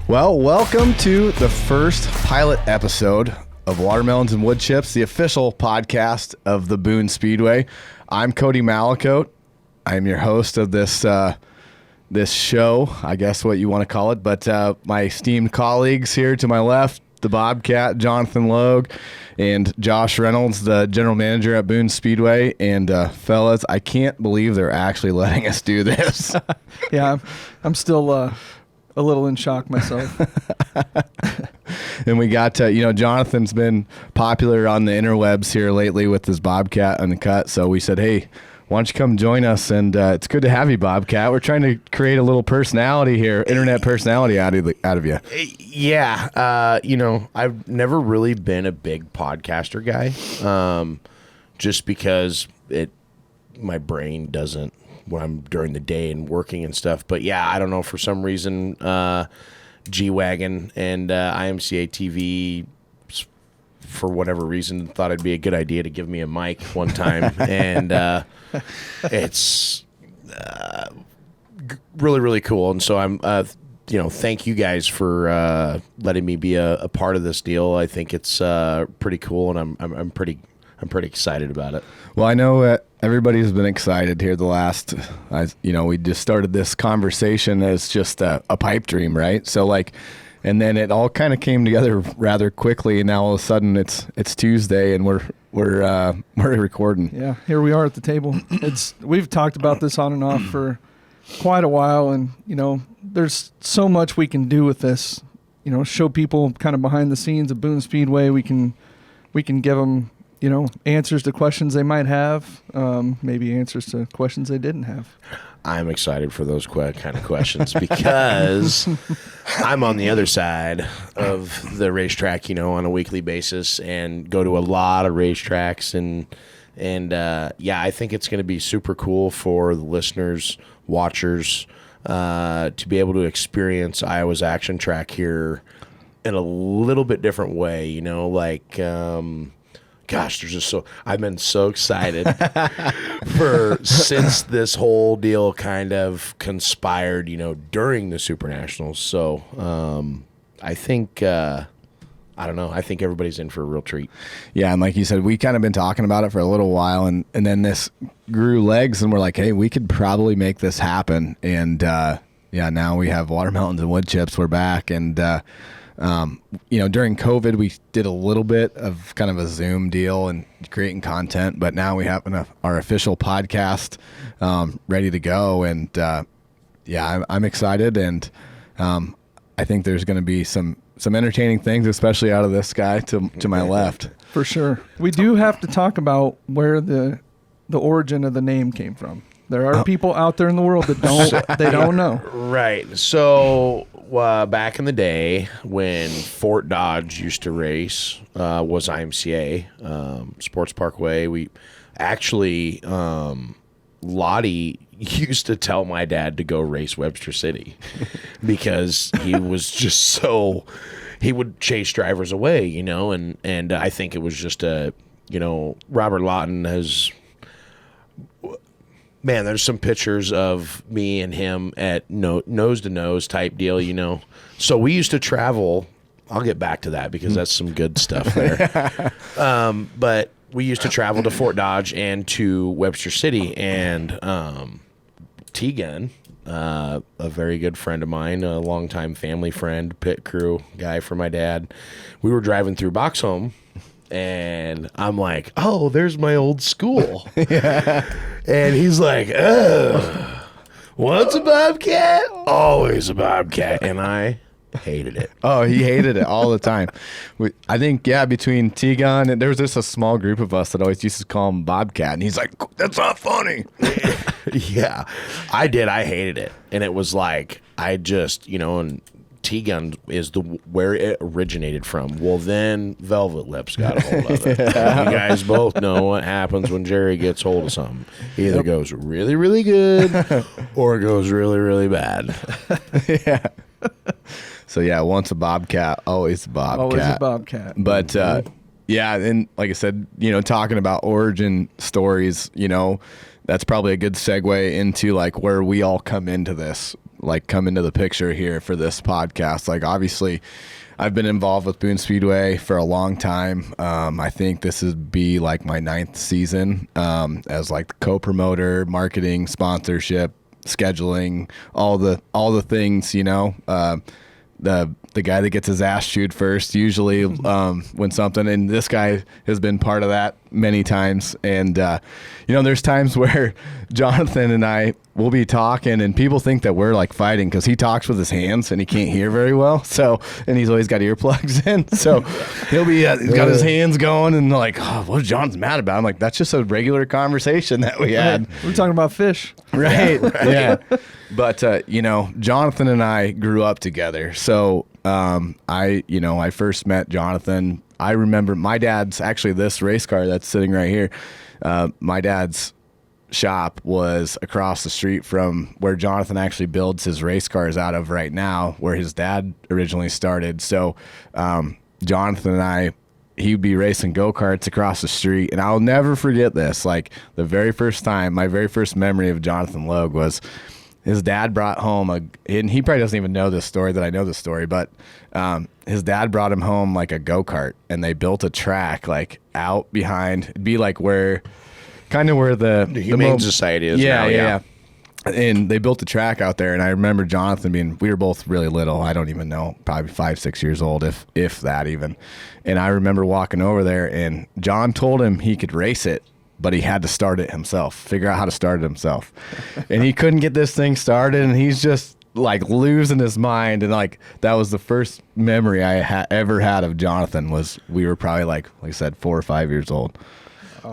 Well, welcome to the first pilot episode of Watermelons and Woodchips, the official podcast of the Boone Speedway. I'm Coty Mallicoat. I'm your host of this this show, I guess what you want to call it. But my esteemed colleagues here to my left, the Bobcat, Johnathon Logue, and Josh Reynolds, the general manager at Boone Speedway. And fellas, I can't believe they're actually letting us do this. Yeah, I'm still a little in shock myself. And we got to, Jonathan's been popular on the interwebs here lately with his Bobcat Uncut. So we said, hey, why don't you come join us? And it's good to have you, Bobcat. We're trying to create a little personality here, internet personality out of you. Yeah. I've never really been a big podcaster guy, just because my brain doesn't when I'm during the day and working and stuff. But yeah, I don't know, for some reason, G-Wagon and IMCA TV, for whatever reason, thought it'd be a good idea to give me a mic one time. And it's really, really cool. And so I'm, thank you guys for letting me be a part of this deal. I think it's pretty cool, and I'm pretty excited about it. Well, I know everybody's been excited here the last, we just started this conversation as just a pipe dream, right? So and then it all kind of came together rather quickly, and now all of a sudden it's Tuesday and we're recording. Yeah, here we are at the table. We've talked about this on and off for quite a while, and there's so much we can do with this. Show people kind of behind the scenes of Boone Speedway. We can give them answers to questions they might have, maybe answers to questions they didn't have. I'm excited for those kind of questions because I'm on the other side of the racetrack, on a weekly basis, and go to a lot of racetracks. And I think it's going to be super cool for the listeners, watchers, to be able to experience Iowa's action track here in a little bit different way, Gosh, I've been so excited since this whole deal kind of conspired, during the Super Nationals. So I think, I think everybody's in for a real treat. Yeah, and like you said, we kind of been talking about it for a little while, and then this grew legs, and we're like, hey, we could probably make this happen. And now we have Watermelons and Woodchips. We're back, and during COVID, we did a little bit of kind of a Zoom deal and creating content, but now we have our official podcast ready to go. And I'm excited, and I think there's going to be some entertaining things, especially out of this guy to my left. For sure. We do have to talk about where the origin of the name came from. There are people out there in the world that don't know. Right. So back in the day when Fort Dodge used to race, was IMCA, Sports Parkway. We actually, Lottie used to tell my dad to go race Webster City because he was just he would chase drivers away, and I think it was just Robert Lawton has... Man, there's some pictures of me and him at nose to nose type deal, So we used to travel. I'll get back to that because that's some good stuff there. But we used to travel to Fort Dodge and to Webster City, and T-Gun, a very good friend of mine, a longtime family friend, pit crew guy for my dad. We were driving through Boxholm. And I'm like, oh, there's my old school. Yeah. And he's like, oh, what's a Bobcat? Always a Bobcat. And I hated it. Oh, he hated it all the time. I think, between T-Gun, and there was just a small group of us that always used to call him Bobcat. And he's like, that's not funny. Yeah, I did. I hated it. And it was like, I just, and T-Gun is where it originated from. Well, then Velvet Lips got a hold of it. Yeah. You guys both know what happens when Jerry gets hold of something. He either goes really, really good or it goes really, really bad. Yeah. So, once a Bobcat, always a Bobcat. Always a Bobcat. But, and like I said, talking about origin stories, that's probably a good segue into like where we all come into this, like come into the picture here for this podcast. Like obviously I've been involved with Boone Speedway for a long time. I think this would be like my 9th season as like the co-promoter, marketing, sponsorship, scheduling, all the things, you know. The guy that gets his ass chewed first, usually when something, and this guy has been part of that many times. And, you know, there's times where Johnathon and I will be talking and people think that we're like fighting because he talks with his hands and he can't hear very well. So, and he's always got earplugs in. So he'll be, he's got his hands going and like, oh, what John's mad about? I'm like, that's just a regular conversation that we had. We're talking about fish. Right. Yeah. But, you know, Johnathon and I grew up together. So, I first met Johnathon. I remember my dad's actually this race car that's sitting right here. My dad's shop was across the street from where Johnathon actually builds his race cars out of right now, where his dad originally started. So, Johnathon and I, he'd be racing go-karts across the street. And I'll never forget this. Like the very first time, my very first memory of Johnathon Logue was his dad brought home and he probably doesn't even know this story that I know this story, but his dad brought him home like a go-kart, and they built a track like out behind, it'd be like where the Humane Society is now. Yeah. And they built the track out there, and I remember Johnathon we were both really little. I don't even know, probably 5-6 years old, if that even. And I remember walking over there, and John told him he could race it, but he had to start it himself, figure out how to start it himself. And he couldn't get this thing started, and he's just like losing his mind. And like that was the first memory I ever had of Johnathon. Was we were probably like I said, 4 or 5 years old.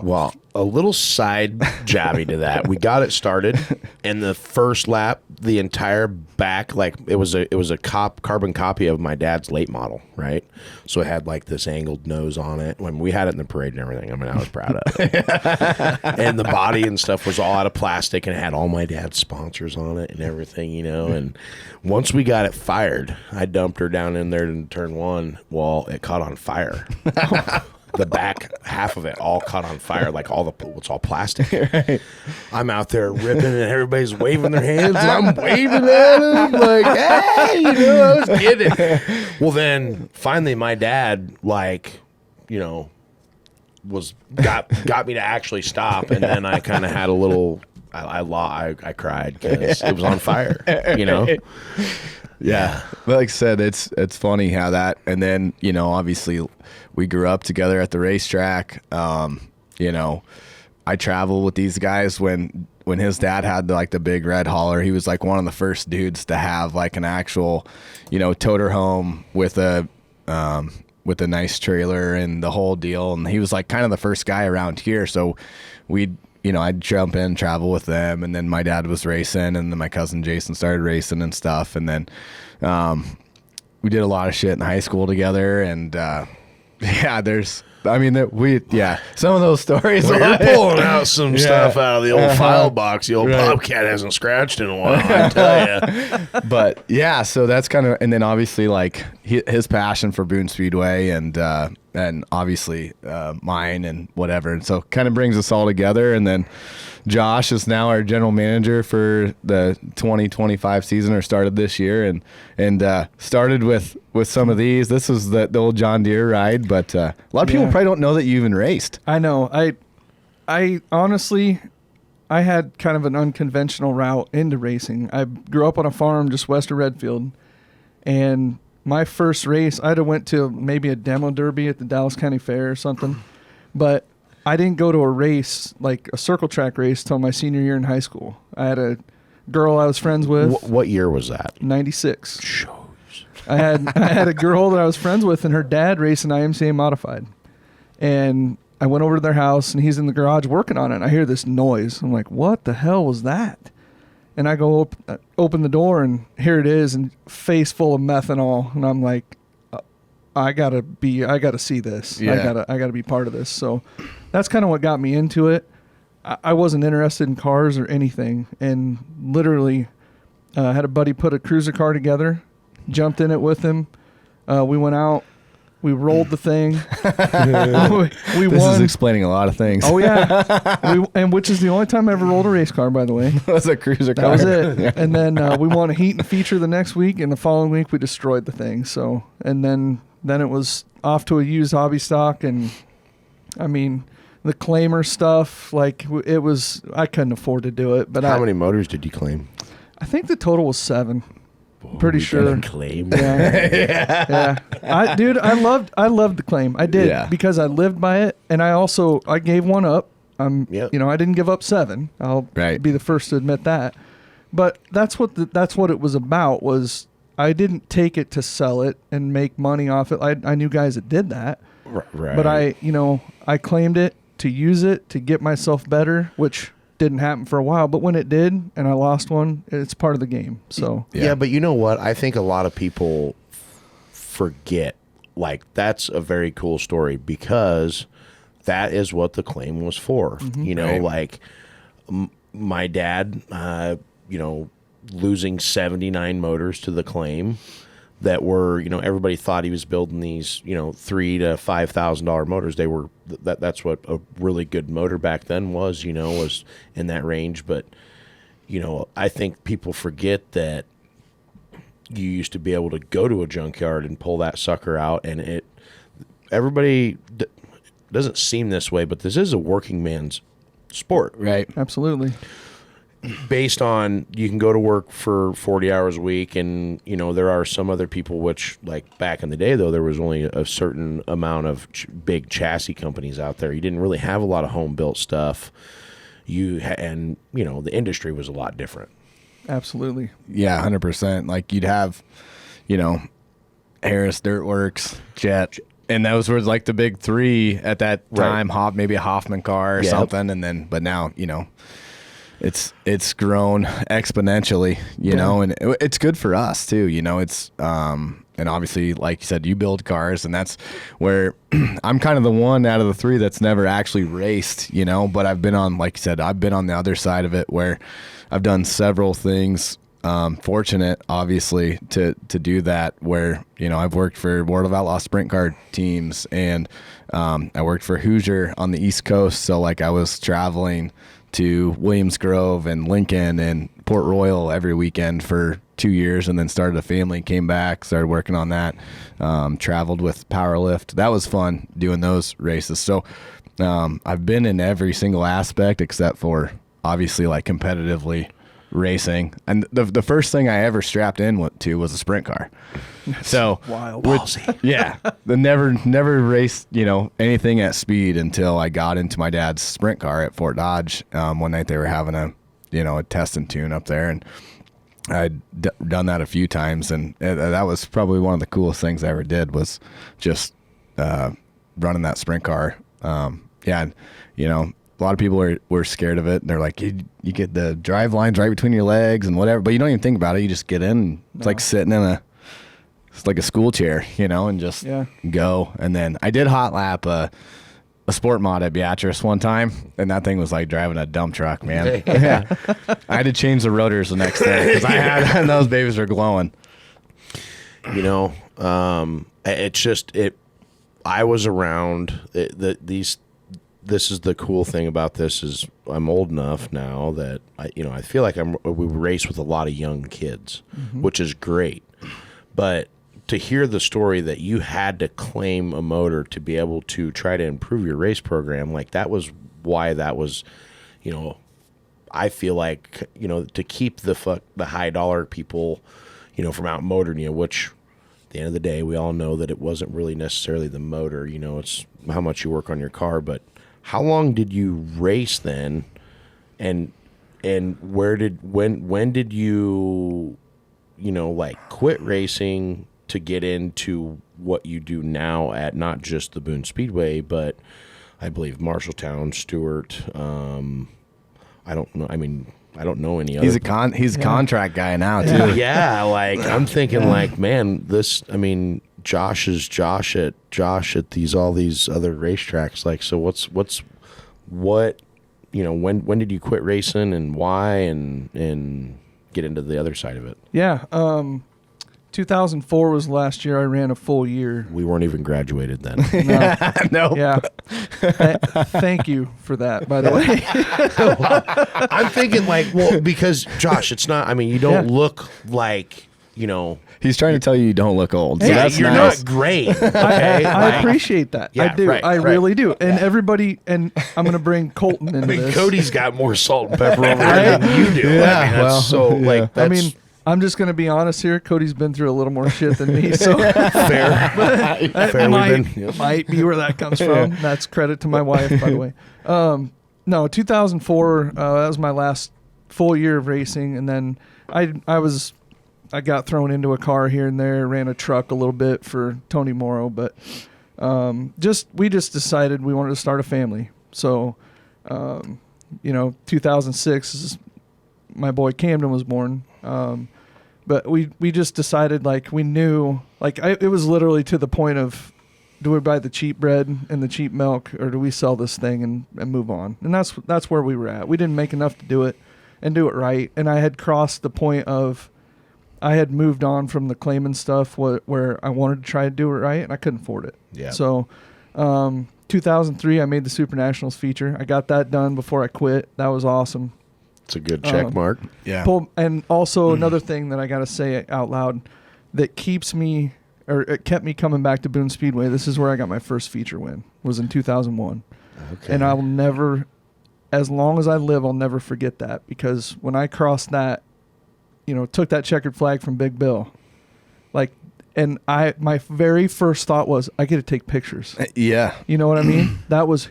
Well, a little side jabby to that. We got it started, and the first lap, the entire back, like it was a carbon copy of my dad's late model, right? So it had like this angled nose on it. When we had it in the parade and everything, I mean, I was proud of it. And the body and stuff was all out of plastic, and it had all my dad's sponsors on it and everything, you know. And once we got it fired, I dumped her down in there in turn 1. Well, it caught on fire. The back half of it all caught on fire, like it's all plastic. Right. I'm out there ripping, and everybody's waving their hands, and I'm waving at them like, hey, you know, I was kidding. Well, then finally, my dad, like, you know, got me to actually stop, and then I kind of had a little. I cried because it was on fire, you know. Yeah. Like I said, it's funny how that, and then, you know, obviously we grew up together at the racetrack. You know, I traveled with these guys when his dad had like the big red hauler. He was like one of the first dudes to have like an actual, you know, toter home with a nice trailer and the whole deal. And he was like kind of the first guy around here. So I'd jump in, travel with them, and then my dad was racing, and then my cousin Jason started racing and stuff, and then we did a lot of shit in high school together, and some of those stories. Well, you're pulling out some stuff out of the old file box. The old Bobcat hasn't scratched in a while, I tell you. But yeah, so that's kind of, and then obviously like his passion for Boone Speedway and obviously mine and whatever, and so kind of brings us all together. And then Josh is now our general manager for the 2025 season, or started this year, and started with some of these. This is the old John Deere ride, but a lot of people probably don't know that you even raced. I know. I honestly, I had kind of an unconventional route into racing. I grew up on a farm just west of Redfield, and my first race, I'd have went to maybe a demo derby at the Dallas County Fair or something, but I didn't go to a race, like a circle track race, till my senior year in high school. I had a girl I was friends with. What year was that? 96. Shows. I had a girl that I was friends with, and her dad raced an IMCA modified. And I went over to their house, and he's in the garage working on it. And I hear this noise. I'm like, what the hell was that? And I go open the door, and here it is, and face full of methanol. And I'm like, I gotta see this. Yeah. I gotta be part of this. So that's kind of what got me into it. I wasn't interested in cars or anything, and literally had a buddy put a cruiser car together, jumped in it with him. We went out, We rolled the thing. we This won. is explaining a lot of things. Oh yeah, and which is the only time I ever rolled a race car, by the way. That was a cruiser That car. was it. Yeah. And then we won a heat and feature the next week, and the following week we destroyed the thing. So, and then it was off to a used hobby stock, and I mean the claimer stuff. Like it was, I couldn't afford to do it. But How many motors did you claim? I think the total was 7. Pretty We sure. didn't claim. Yeah. Yeah. I loved the claim. I did because I lived by it, and I gave one up. Yep. You know, I didn't give up 7. I'll be the first to admit that. But that's what it was about. Was I didn't take it to sell it and make money off it. I knew guys that did that. Right. But I claimed it to use it to get myself better, which didn't happen for a while, but when it did and I lost one, it's part of the game. So yeah, but you know what? I think a lot of people forget. Like, that's a very cool story because that is what the claim was for. Mm-hmm. You know, like my dad, losing 79 motors to the claim that were, everybody thought he was building these, $3,000 to $5,000 motors. They were that's what a really good motor back then was, was in that range. But, I think people forget that you used to be able to go to a junkyard and pull that sucker out, and everybody doesn't seem this way, but this is a working man's sport. Right. absolutely. Based on you can go to work for 40 hours a week, and there are some other people which, like back in the day though, there was only a certain amount of big chassis companies out there. You didn't really have a lot of home built stuff. The industry was a lot different. Absolutely. Yeah, 100%. Like you'd have, Harris Dirt Works, Jet, and those were like the big 3 at that time. Right. Maybe a Hoffman car or something, and then but now it's grown exponentially, and it's good for us too. It's and obviously, like you said, you build cars, and that's where I'm kind of the one out of the 3 that's never actually raced, but I've been on, like you said, I've been on the other side of it where I've done several things. Fortunate, obviously, to do that. Where I've worked for World of Outlaw sprint car teams, and I worked for Hoosier on the East Coast. So like I was traveling to Williams Grove and Lincoln and Port Royal every weekend for 2 years, and then started a family, came back, started working on that, traveled with Powerlift. That was fun doing those races. So I've been in every single aspect except for obviously like competitively racing. And the first thing I ever strapped in to was a sprint car. So wild. Yeah, the never raced anything at speed until I got into my dad's sprint car at Fort Dodge. One night they were having a test and tune up there, and I'd done that a few times, and that was probably one of the coolest things I ever did was just running that sprint car. A lot of people were scared of it. They're like, you get the drive lines right between your legs and whatever, but you don't even think about it. You just get in. And it's like sitting in it's like a school chair, and just go. And then I did hot lap a sport mod at Beatrice one time, and that thing was like driving a dump truck, man. Yeah. I had to change the rotors the next day because and those babies were glowing. It's just I was around this is the cool thing about this is I'm old enough now that I feel like we race with a lot of young kids, which is great. But to hear the story that you had to claim a motor to be able to try to improve your race program, like that was why that was, I feel like, to keep the high dollar people, from out motoring you, which at the end of the day, we all know that it wasn't really necessarily the motor, it's how much you work on your car. But how long did you race then? And when did you, quit racing to get into what you do now at not just the Boone Speedway, but I believe Marshalltown, Stewart. I don't know. I mean, I don't know any other. He's a contract guy now too. Yeah, like I'm thinking, like, man, Josh is Josh at all these other racetracks. Like, so what? When did you quit racing and why, and get into the other side of it? Yeah. 2004 was the last year I ran a full year. We weren't even graduated then. No. Yeah. Thank you for that, by the way. I'm thinking like, well, because Josh, it's not. I mean, you don't look like, He's trying to tell you don't look old. So Hey, that's you're nice. not great. Okay, I appreciate that. Yeah, I do. right, I right. really do. And everybody, and I'm going to bring Colton into I mean, this. Cody's got more salt and pepper over there than you do. Yeah, I mean, that's well, so like. yeah. That's I mean, I'm just going to be honest here. Cody's been through a little more shit than me, so fair. that Fair, might be where that comes from. That's credit to my wife, by the way. No, 2004. That was my last full year of racing, and then I got thrown into a car here and there. Ran a truck a little bit for Tony Morrow, but we just decided we wanted to start a family. So, 2006 is my boy Camden was born. But we just decided, like, we knew, like, it was literally to the point of, do we buy the cheap bread and the cheap milk, or do we sell this thing and move on? And that's where we were at. We didn't make enough to do it and do it right. And I had crossed the point of, I had moved on from the claiming stuff where I wanted to try to do it right, and I couldn't afford it. Yeah. So, 2003, I made the Super Nationals feature. I got that done before I quit. That was awesome. It's a good check mark. Yeah. And also another thing that I got to say out loud that keeps me, or it kept me coming back to Boone Speedway. This is where I got my first feature win, was in 2001. Okay. And I will never, as long as I live, I'll never forget that, because when I crossed that, took that checkered flag from Big Bill, and my very first thought was, I get to take pictures. Yeah. You know what I mean? That was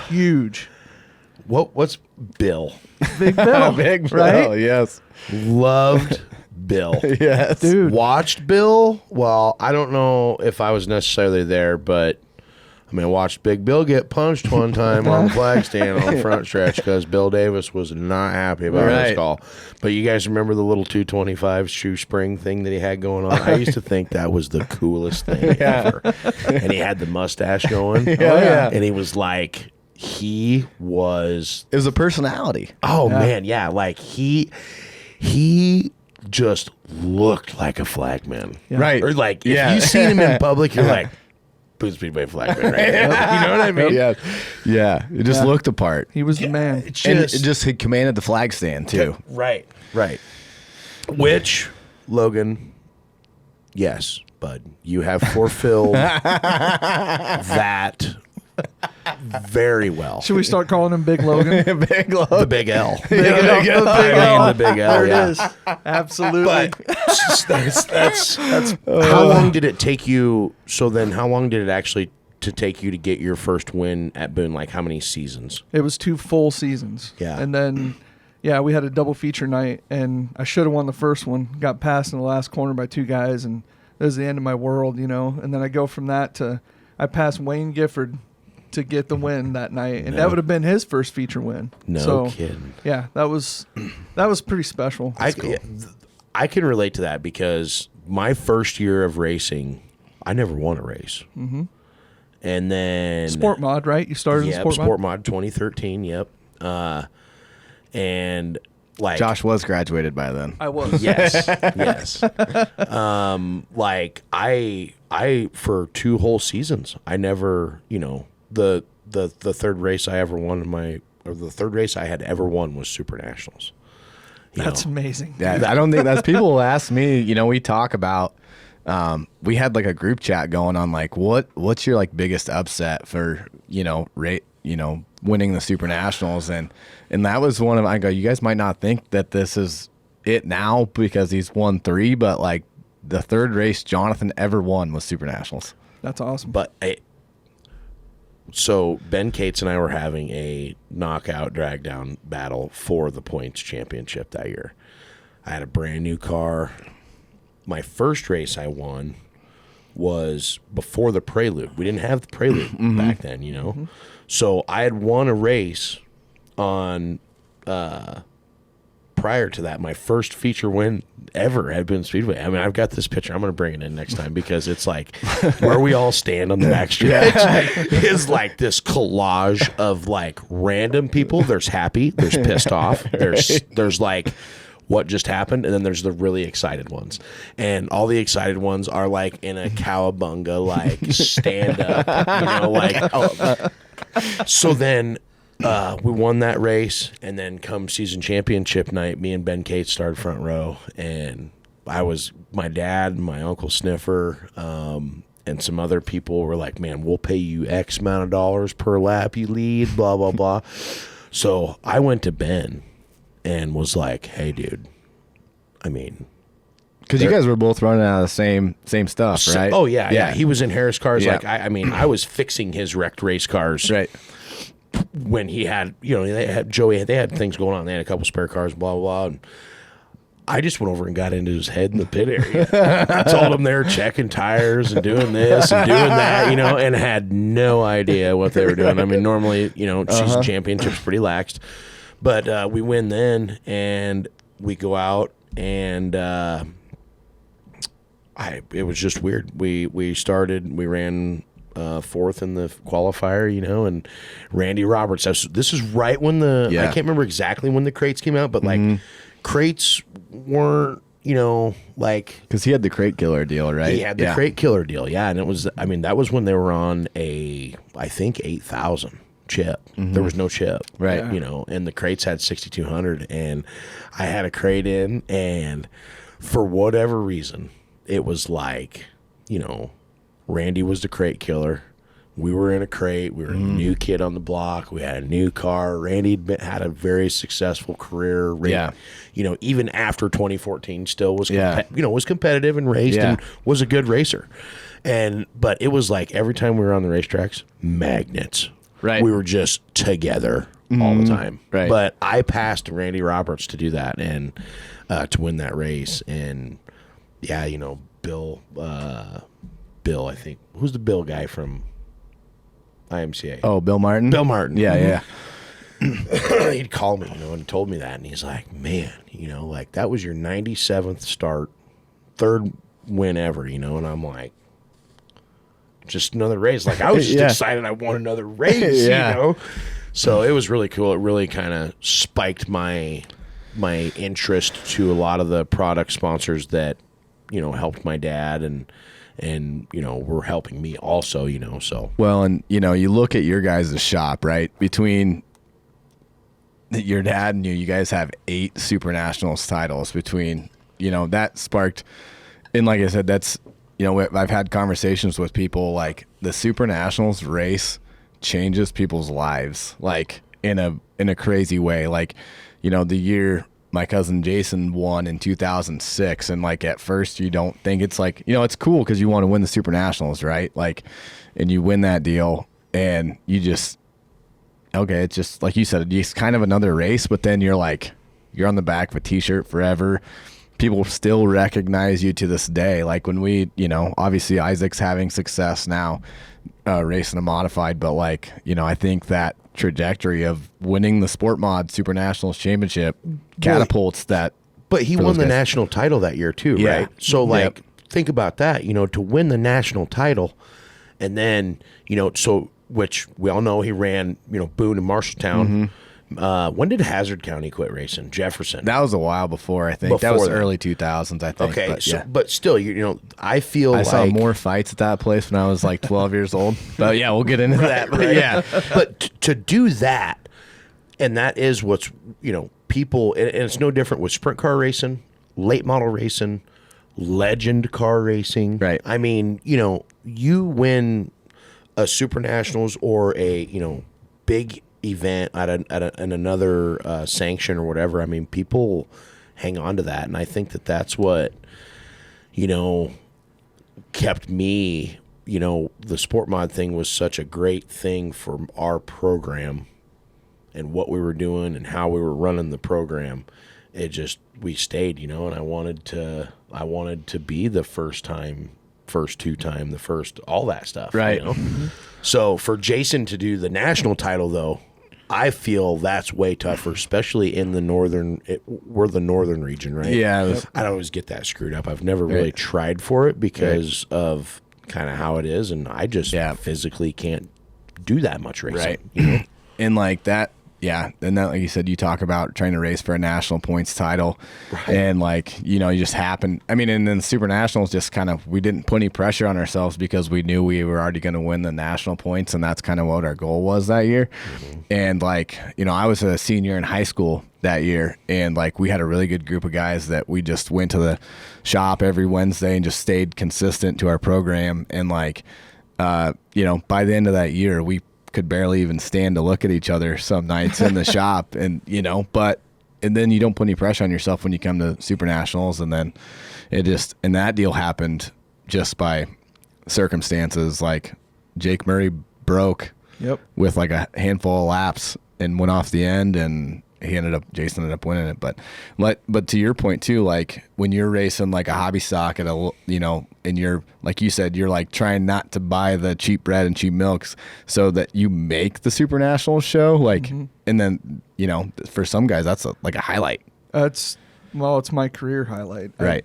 huge. What's Bill? Big Bill. Big Bill, right? yes. Loved Bill. Yes. Dude. Watched Bill. Well, I don't know if I was necessarily there, but I watched Big Bill get punched one time on the flag stand on the front stretch because Bill Davis was not happy about his call. But you guys remember the little 225 shoe spring thing that he had going on? I used to think that was the coolest thing ever. And he had the mustache going. Yeah. And he was like, he was... It was a personality. Oh, man, yeah. Like, he just looked like a flagman. Yeah. Right. Or like, if you seen him in public, you're like, Boone Speedway flagman right now. You know what I mean? Yeah. Yeah. It just looked the part. He was the man. And it just he commanded the flag stand too. Right. Which, Logan, yes, bud, you have fulfilled that very well. Should we start calling him Big Logan? Big Logue. The Big L. Big L. The Big L. There yeah. it is. Absolutely. But that's how long did it take you? So then, how long did it actually to take you to get your first win at Boone? Like, how many seasons? It was 2 full seasons. Yeah. And then, we had a double feature night, and I should have won the first one. Got passed in the last corner by 2 guys, and it was the end of my world, And then I go from that to, I passed Wayne Gifford to get the win that night, and that would have been his first feature win. No kidding. Yeah, that was pretty special. I can relate to that because my first year of racing, I never won a race. Mm-hmm. And then Sport mod, right? You started in Sport mod 2013. Yep. And like Josh was graduated by then. I was. Yes. Yes. Like I for 2 whole seasons, I never, the third race I ever won the third race I had ever won was Super Nationals. That's amazing. Yeah, I don't think that's people will ask me, we talk about we had like a group chat going on, like what's your like biggest upset for, winning the Super Nationals, and that was one of, I go, you guys might not think that this is it now because he's won 3, but like the third race Johnathon ever won was Super Nationals. That's awesome. But so Ben Cates and I were having a knockout drag down battle for the points championship that year. I had a brand new car. My first race I won was before the Prelude. We didn't have the Prelude back then, Mm-hmm. So I had won a race on prior to that. My first feature win ever had been Speedway. I've got this picture. I'm going to bring it in next time because it's like where we all stand on the backstretch is like this collage of like random people. There's happy, there's pissed off, there's like what just happened, and then there's the really excited ones, and all the excited ones are like in a cowabunga, like stand up, So then we won that race, and then come season championship night, me and Ben Cates started front row, and my dad, my uncle Sniffer, and some other people were like, man, we'll pay you X amount of dollars per lap you lead, blah, blah, blah. So I went to Ben and was like, hey, dude, I mean. Because you guys were both running out of the same stuff, right? Oh, yeah. He was in Harris cars. Yeah. Like, I was fixing his wrecked race cars. Right. When he had, they had things going on. They had a couple spare cars, blah, blah, blah. And I just went over and got into his head in the pit area. I told him they were checking tires and doing this and doing that, and had no idea what they were doing. I mean, normally, season championship's pretty laxed. But we win then, and we go out, and it was just weird. We ran fourth in the qualifier, and Randy Roberts. This is right when I can't remember exactly when the crates came out, but like crates weren't, like, because he had the crate killer deal, right? He had the crate killer deal, yeah. And it was, that was when they were on I think 8,000 chip. There was no chip, right? And the crates had 6,200, and I had a crate in, and for whatever reason, it was like, Randy was the crate killer. We were in a crate. We were a new kid on the block. We had a new car. Randy had a very successful career. Even after 2014, still was was competitive and raced and was a good racer. But it was like every time we were on the racetracks, magnets. Right. We were just together all the time. Right. But I passed Randy Roberts to do that and to win that race. And Bill, I think, who's the Bill guy from IMCA? Oh, Bill Martin? Bill Martin. Yeah. He'd call me, and told me that, and he's like, man, like that was your 97th start, third win ever, and I'm like, just another race. Like I was just excited I won another race, So it was really cool. It really kind of spiked my interest to a lot of the product sponsors that, helped my dad and were helping me also, so. Well, and, you look at your guys' shop, right? Between your dad and you guys have 8 Super Nationals titles between, that sparked, and like I said, that's, I've had conversations with people like the Super Nationals race changes people's lives, like in a crazy way. Like, the year my cousin Jason won in 2006, and like at first you don't think it's like, it's cool because you want to win the Super Nationals, right? Like, and you win that deal, and you just, okay, it's just like you said, it's kind of another race, but then you're on the back of a t-shirt forever. People still recognize you to this day. Like when we, obviously Isaac's having success now, racing a modified, but like, I think that trajectory of winning the Sport Mod Super Nationals Championship catapults that. But he won the national title that year too, right? So like, think about that, to win the national title, and then, so, which we all know he ran, Boone and Marshalltown. When did Hazard County quit racing? Jefferson. That was a while before, I think. That was early 2000s, I think. Okay, but still, I feel I saw more fights at that place when I was like 12 years old. But yeah, we'll get into that. But but to do that, and that is what's, people, and it's no different with sprint car racing, late model racing, legend car racing. Right. I mean, you win a Super Nationals or a, big event at another sanction or whatever. I mean, people hang on to that, and I think that's what kept me. The Sport Mod thing was such a great thing for our program and what we were doing and how we were running the program. We stayed, and I wanted to be the first 2-time, the first, all that stuff, right? So for Jason to do the national title, though, I feel that's way tougher, especially in the we're the northern region, right? Yeah. I always get that screwed up. I've never really tried for it because of kind of how it is, and I just physically can't do that much racing. Right. And like that, yeah, and then like you said, you talk about trying to race for a national points title, and like you just happen. I mean, and then Super Nationals just kind of we didn't put any pressure on ourselves because we knew we were already going to win the national points, and that's kind of what our goal was that year. And like I was a senior in high school that year, and like we had a really good group of guys that we just went to the shop every Wednesday and just stayed consistent to our program, and like by the end of that year we could barely even stand to look at each other some nights in the shop, and then you don't put any pressure on yourself when you come to Super Nationals, and then and that deal happened just by circumstances. Like Jake Murray broke with like a handful of laps and went off the end, and Jason ended up winning it. But to your point too, like when you're racing like a hobby stock at and you're like you said, you're like trying not to buy the cheap bread and cheap milks so that you make the Super Nationals show. Like, and then for some guys that's like a highlight. It's my career highlight. Right.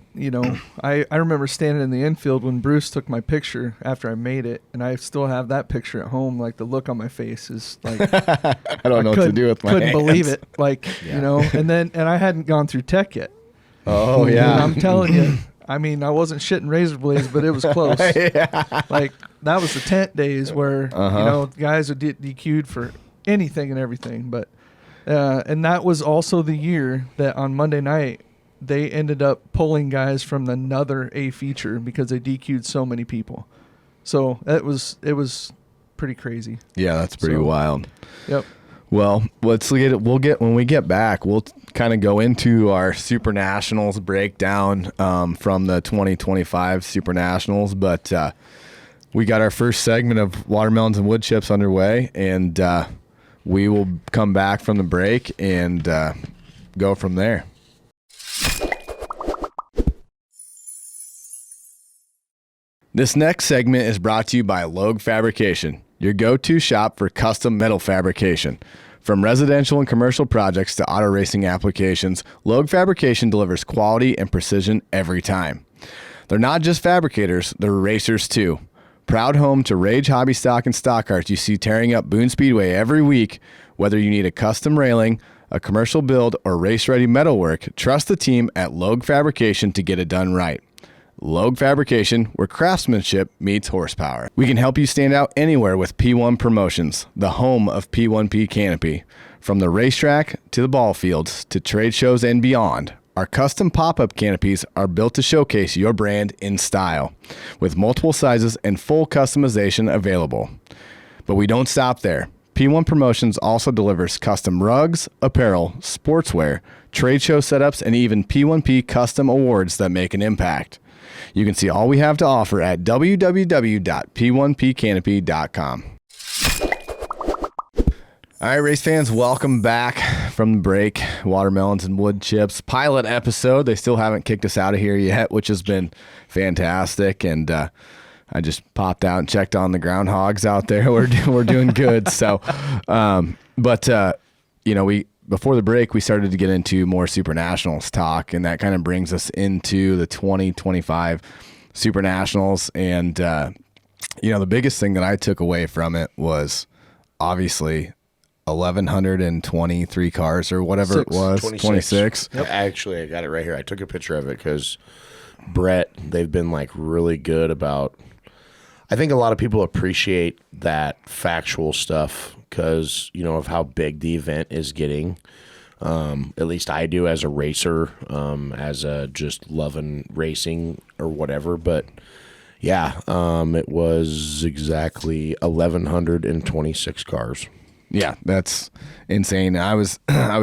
I remember standing in the infield when Bruce took my picture after I made it, and I still have that picture at home. Like the look on my face is like, I don't know what to do with my couldn't hands. believe it. Like, and I hadn't gone through tech yet. Oh yeah. And I'm telling you, I mean, I wasn't shitting razor blades, but it was close. Like that was the tent days where, guys would get DQ'd for anything and everything. But, and that was also the year that on Monday night, they ended up pulling guys from another A feature because they DQ'd so many people. So it was pretty crazy. Yeah, that's pretty wild. Yep. Well, when we get back, we'll kind of go into our Super Nationals breakdown from the 2025 Super Nationals. But we got our first segment of Watermelons and Woodchips underway, and we will come back from the break and go from there. This next segment is brought to you by Logue Fabrication, your go-to shop for custom metal fabrication. From residential and commercial projects to auto racing applications, Logue Fabrication delivers quality and precision every time. They're not just fabricators, they're racers too. Proud home to Rage Hobby Stock and Stock Carts you see tearing up Boone Speedway every week. Whether you need a custom railing, a commercial build, or race-ready metalwork, trust the team at Logue Fabrication to get it done right. Logue Fabrication, where craftsmanship meets horsepower. We can help you stand out anywhere with P1 Promotions, the home of P1P Canopy. From the racetrack to the ball fields to trade shows and beyond, our custom pop-up canopies are built to showcase your brand in style, with multiple sizes and full customization available. But we don't stop there. P1 Promotions also delivers custom rugs, apparel, sportswear, trade show setups, and even P1P custom awards that make an impact. You can see all we have to offer at www.p1pcanopy.com. All right, race fans, welcome back from the break. Watermelons and Woodchips pilot episode. They still haven't kicked us out of here yet, which has been fantastic. And I just popped out and checked on the groundhogs out there. We're doing good. So, before the break, we started to get into more Super Nationals talk, and that kind of brings us into the 2025 Super Nationals. And, the biggest thing that I took away from it was obviously 1,123 cars or whatever it was. 26. Yep. Actually, I got it right here. I took a picture of it because Brett, they've been like really good about, I think a lot of people appreciate that factual stuff because, of how big the event is getting. At least I do as a racer, as a just loving racing or whatever. But yeah, it was exactly 1,126 cars. Yeah, that's insane. I was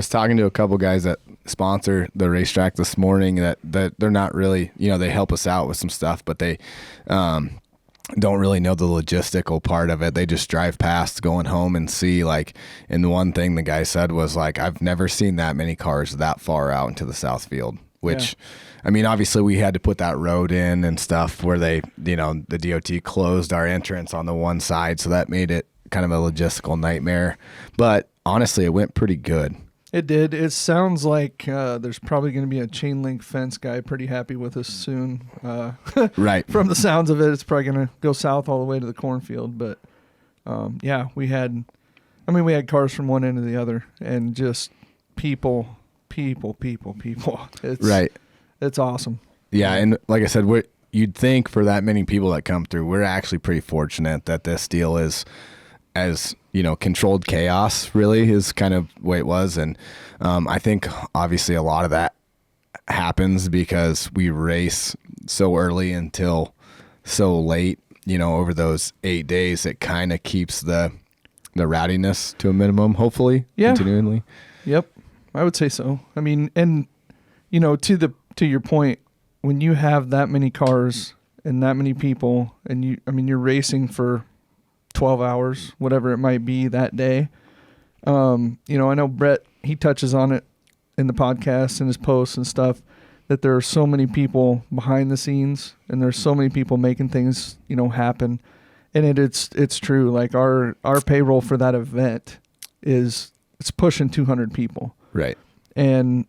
talking to a couple guys that sponsor the racetrack this morning that they're not really, they help us out with some stuff, but they don't really know the logistical part of it. They just drive past going home and see, like, and the one thing the guy said was like, I've never seen that many cars that far out into the south field, which I mean, obviously we had to put that road in and stuff where they, the DOT closed our entrance on the one side. So that made it kind of a logistical nightmare, but honestly, it went pretty good. It did. It sounds like there's probably going to be a chain link fence guy pretty happy with us soon. Right. From the sounds of it, it's probably going to go south all the way to the cornfield. But, we had I mean, we had cars from one end to the other, and just people. It's Right. It's awesome. Yeah, and like I said, you'd think for that many people that come through, we're actually pretty fortunate that this deal is as, controlled chaos really is kind of the way it was. And I think obviously a lot of that happens because we race so early until so late, over those 8 days. It kind of keeps the rowdiness to a minimum, hopefully, continually. Yep, I would say so. I mean, and to your point, when you have that many cars and that many people, and you're racing for 12 hours, whatever it might be that day. I know Brett, he touches on it in the podcast and his posts and stuff, that there are so many people behind the scenes and there's so many people making things, happen. And it's true. Like our payroll for that event it's pushing 200 people. Right. And,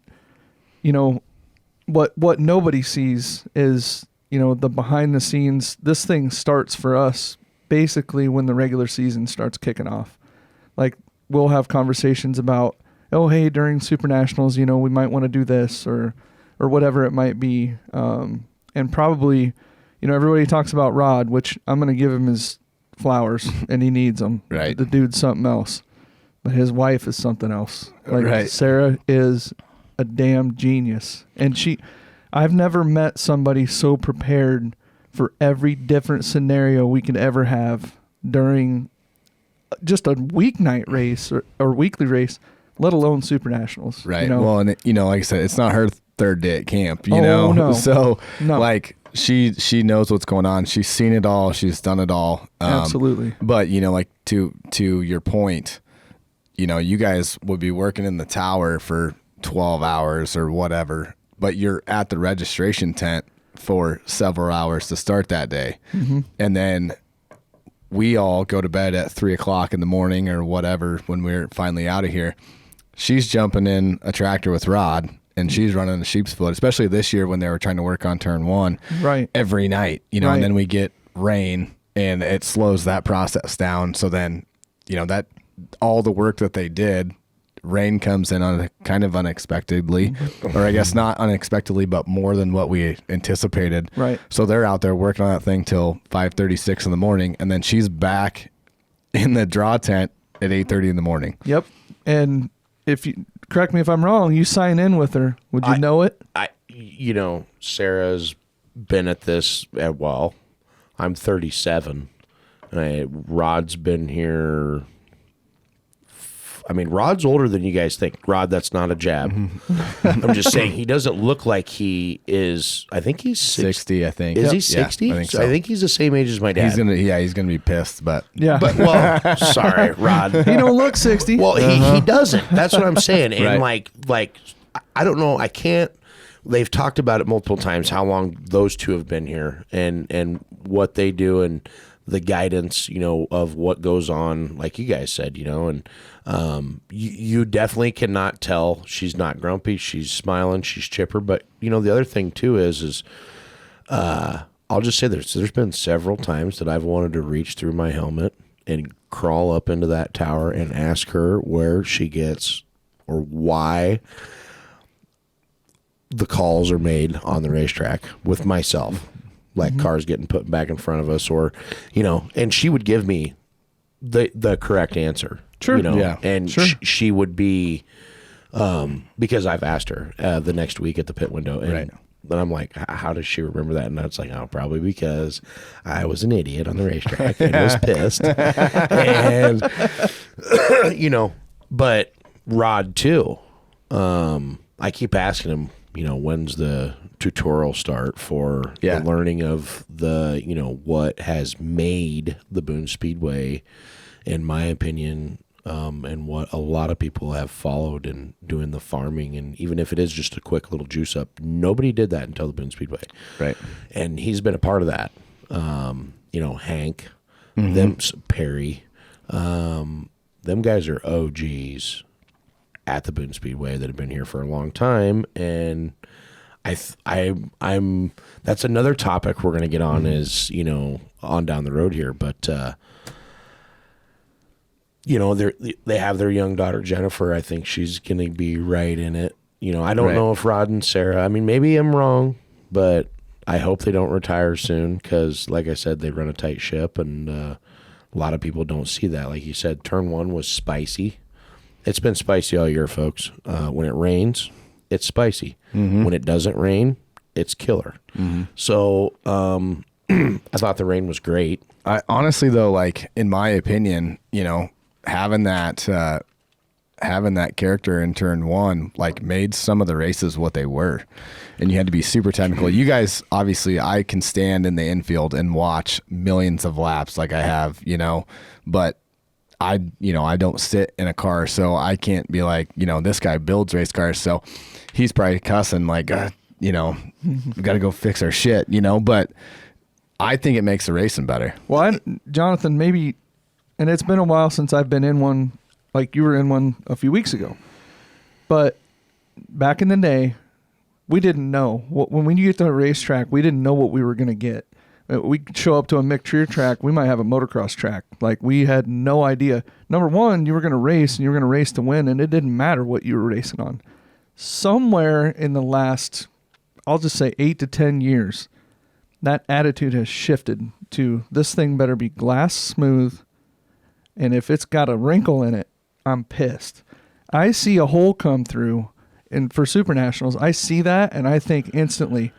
what nobody sees is, the behind the scenes. This thing starts for us basically when the regular season starts kicking off. Like we'll have conversations about, oh, hey, during Super Nationals, we might want to do this or whatever it might be. And probably, everybody talks about Rod, which I'm going to give him his flowers and he needs them. Right. The dude's something else, but his wife is something else. Like right. Sarah is a damn genius. And I've never met somebody so prepared for every different scenario we could ever have during just a weeknight race or weekly race, let alone Super Nationals. Right. Well, and like I said, it's not her third day at camp, No. So no. Like she knows what's going on. She's seen it all. She's done it all. Absolutely. But like to your point, you guys would be working in the tower for 12 hours or whatever, but you're at the registration tent for several hours to start that day. Mm-hmm. And then we all go to bed at 3:00 in the morning or whatever when we're finally out of here. She's jumping in a tractor with Rod and she's running a sheep's foot, especially this year when they were trying to work on turn 1 right every night, right. And then we get rain and it slows that process down. So then, that all the work that they did, rain comes in on kind of unexpectedly, or I guess not unexpectedly, but more than what we anticipated. Right. So they're out there working on that thing till 5:36 in the morning. And then she's back in the draw tent at 8:30 in the morning. Yep. And if you correct me if I'm wrong, you sign in with her. Would you know it? Sarah's been at this I'm 37 and Rod's been here. Rod's older than you guys think. Rod, that's not a jab. I'm just saying he doesn't look like he is. I think he's 60. I think. Is he 60? Yeah, I think so. I think he's the same age as my dad. He's gonna be pissed, but yeah. But sorry, Rod. He don't look 60. Well, he doesn't. That's what I'm saying. And right. like I don't know. I can't. They've talked about it multiple times how long those two have been here and what they do and the guidance, of what goes on, like you guys said, and you definitely cannot tell she's not grumpy. She's smiling. She's chipper. But, the other thing, too, is I'll just say there's been several times that I've wanted to reach through my helmet and crawl up into that tower and ask her where she gets or why the calls are made on the racetrack with myself. Like cars getting put back in front of us or, and she would give me the correct answer. Sure. Yeah. And sure. She would be, because I've asked her the next week at the pit window. And right. then I'm like, how does she remember that? And I was like, probably because I was an idiot on the racetrack and was pissed. And, but Rod too. I keep asking him, when's the tutorial start for the learning of the, what has made the Boone Speedway, in my opinion, and what a lot of people have followed in doing the farming. And even if it is just a quick little juice up, nobody did that until the Boone Speedway. Right. And he's been a part of that. Hank, them, Perry, them guys are OGs at the Boone Speedway that have been here for a long time. And I'm that's another topic we're going to get on is, on down the road here. But, you know, they have their young daughter, Jennifer. I think she's going to be right in it. You know, I don't know if Rod and Sarah, I mean, maybe I'm wrong, but I hope they don't retire soon because, like I said, they run a tight ship, and a lot of people don't see that. Like you said, turn one was spicy. It's been spicy all year, folks. When it rains, it's spicy. When it doesn't rain, it's killer. So I thought the rain was great. I honestly, though, like, in my opinion, you know, having that character in turn one, like, made some of the races what they were. And you had to be super technical. You guys, obviously, I can stand in the infield and watch millions of laps like I have, you know, but I don't sit in a car, so I can't be like, you know, this guy builds race cars, so he's probably cussing like, you know, we got to go fix our shit, you know, but I think it makes the racing better. Well, Jonathan, maybe, and it's been a while since I've been in one, like you were in one a few weeks ago, but back in the day, we didn't know. When we get to a racetrack, we didn't know what we were going to get. We could show up to a Mick Trier track, we might have a motocross track. Like, we had no idea. Number one, you were going to race, and you were going to race to win, and it didn't matter what you were racing on. Somewhere in the last, I'll just say 8 to 10 years, that attitude has shifted to this thing better be glass smooth, and if it's got a wrinkle in it, I'm pissed. I see a hole come through, and for Super Nationals, I see that, and I think instantly,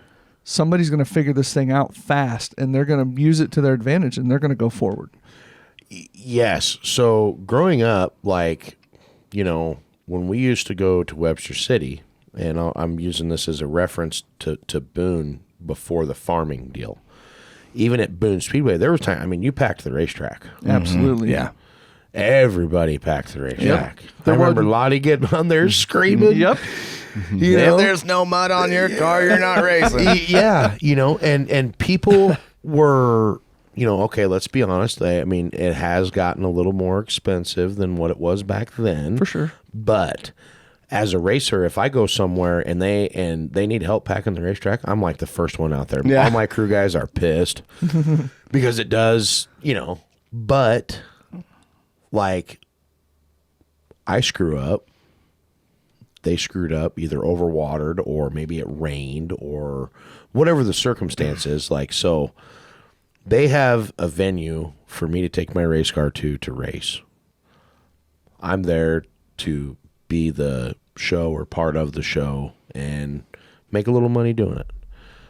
somebody's going to figure this thing out fast, and they're going to use it to their advantage, and they're going to go forward. Yes. So growing up, like, you know, when we used to go to Webster City, and I'm using this as a reference to Boone before the farming deal. Even at Boone Speedway, there was time. I mean, you packed the racetrack. Absolutely. Yeah. Everybody packed the racetrack. Yep. I remember Lottie getting on there screaming. Yep. You know? If there's no mud on your car, you're not racing. Yeah, you know, and people were, you know, okay, let's be honest. I mean, it has gotten a little more expensive than what it was back then. For sure. But as a racer, if I go somewhere and they need help packing the racetrack, I'm like the first one out there. Yeah. All my crew guys are pissed because it does, you know, but like I screw up. They screwed up, either overwatered or maybe it rained or whatever the circumstance is. Like, so they have a venue for me to take my race car to race. I'm there to be the show or part of the show and make a little money doing it.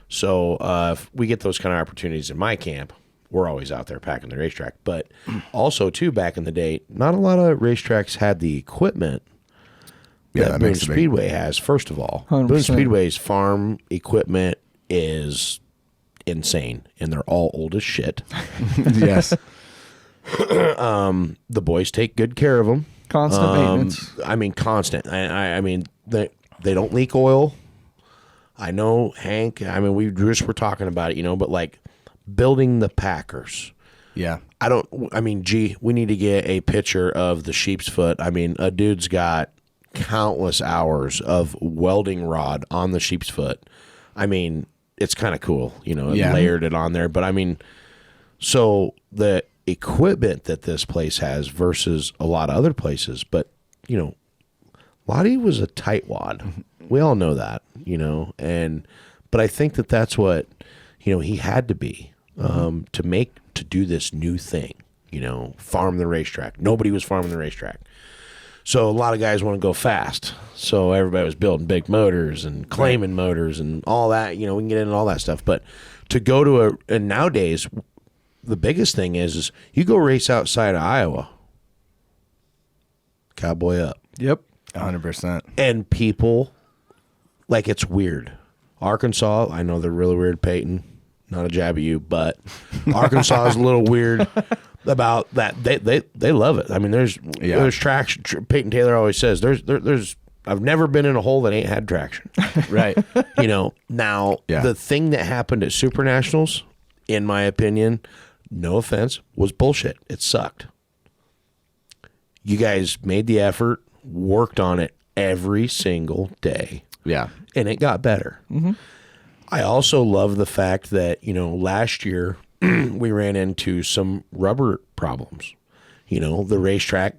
So if we get those kind of opportunities in my camp, we're always out there packing the racetrack. But also, too, back in the day, not a lot of racetracks had the equipment that Boone Speedway has, first of all. 100%. Boone Speedway's farm equipment is insane, and they're all old as shit. Yes. The boys take good care of them. Constant maintenance. I mean, constant. I mean, they don't leak oil. I know, Hank, I mean, we just were talking about it, you know, but like building the Packers. Yeah. Gee, we need to get a picture of the sheep's foot. I mean, a dude's got countless hours of welding rod on the sheep's foot. I mean, it's kind of cool, you know, layered it on there. But I mean, so the equipment that this place has versus a lot of other places, but, you know, Lottie was a tightwad. We all know that, you know, but I think that that's what, you know, he had to be to do this new thing, you know, farm the racetrack. Nobody was farming the racetrack. So a lot of guys want to go fast. So everybody was building big motors and claiming motors and all that. You know, we can get into all that stuff. But to go to and nowadays, the biggest thing is you go race outside of Iowa, cowboy up. Yep. 100%. And people, like, it's weird. Arkansas, I know they're really weird, Peyton. Not a jab at you, but Arkansas is a little weird about that. They love it. I mean, there's traction. Peyton Taylor always says there's I've never been in a hole that ain't had traction. Right. You know, now the thing that happened at Super Nationals, in my opinion, no offense, was bullshit. It sucked. You guys made the effort, worked on it every single day. Yeah. And it got better. Mm-hmm. I also love the fact that, you know, last year we ran into some rubber problems. You know, the racetrack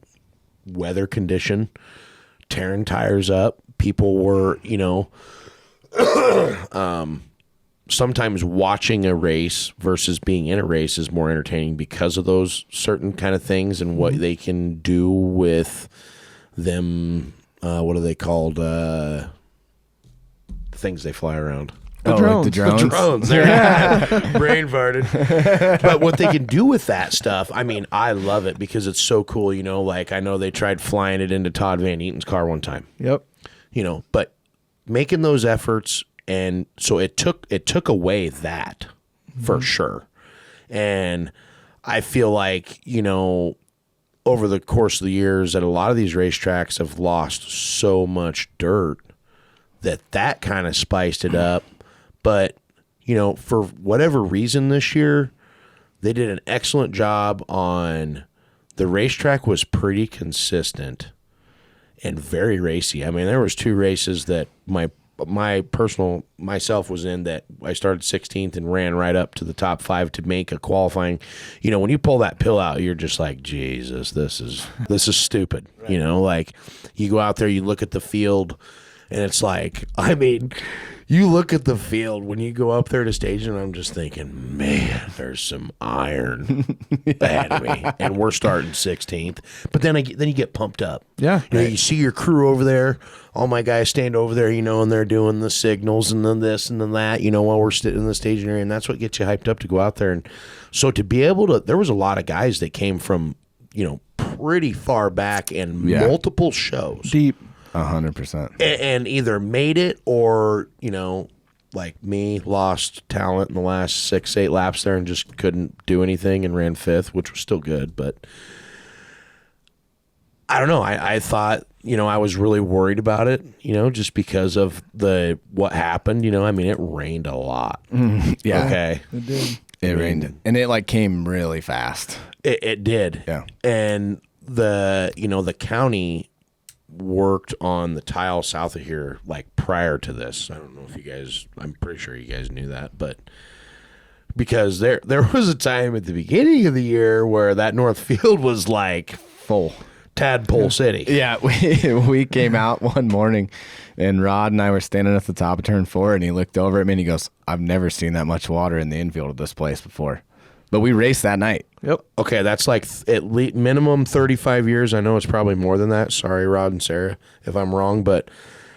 weather condition, tearing tires up. People were, sometimes watching a race versus being in a race is more entertaining because of those certain kind of things and what they can do with them. What are they called? Things they fly around. The drones. Like the drones. The drones. There. Brain farted. But what they can do with that stuff, I mean, I love it because it's so cool. Like I know they tried flying it into Todd Van Eaton's car one time. Yep. But making those efforts, and so it took away that for sure. And I feel like, over the course of the years that a lot of these racetracks have lost so much dirt that kind of spiced it up. But, for whatever reason this year, they did an excellent job on the racetrack was pretty consistent and very racy. I mean, there was 2 races that myself was in that I started 16th and ran right up to the top 5 to make a qualifying. When you pull that pill out, you're just like, Jesus, this is stupid. Right. Like you go out there, you look at the field, and it's like, I mean, you look at the field when you go up there to stage, and I'm just thinking, man, there's some iron ahead of me, and we're starting 16th. But then you get pumped up. Yeah, you see your crew over there. All my guys stand over there, and they're doing the signals and then this and then that, while we're sitting in the staging area, and that's what gets you hyped up to go out there. And so to be able to, there was a lot of guys that came from, pretty far back and multiple shows. Deep. 100%. And either made it or, like me, lost talent in the last 6-8 laps there and just couldn't do anything and ran 5th, which was still good. But I don't know. I thought, I was really worried about it, just because of what happened. I mean, it rained a lot. Yeah. Okay. It did. It rained. And it came really fast. It did. Yeah. And the county worked on the tile south of here prior to this. I don't know if you guys, I'm pretty sure you guys knew that, but because there was a time at the beginning of the year where that north field was full Tadpole City. Yeah, we came out one morning and Rod and I were standing at the top of turn 4 and he looked over at me and he goes, I've never seen that much water in the infield of this place before. But we raced that night. Yep. Okay, that's at least minimum 35 years. I know it's probably more than that. Sorry, Rod and Sarah, if I'm wrong. But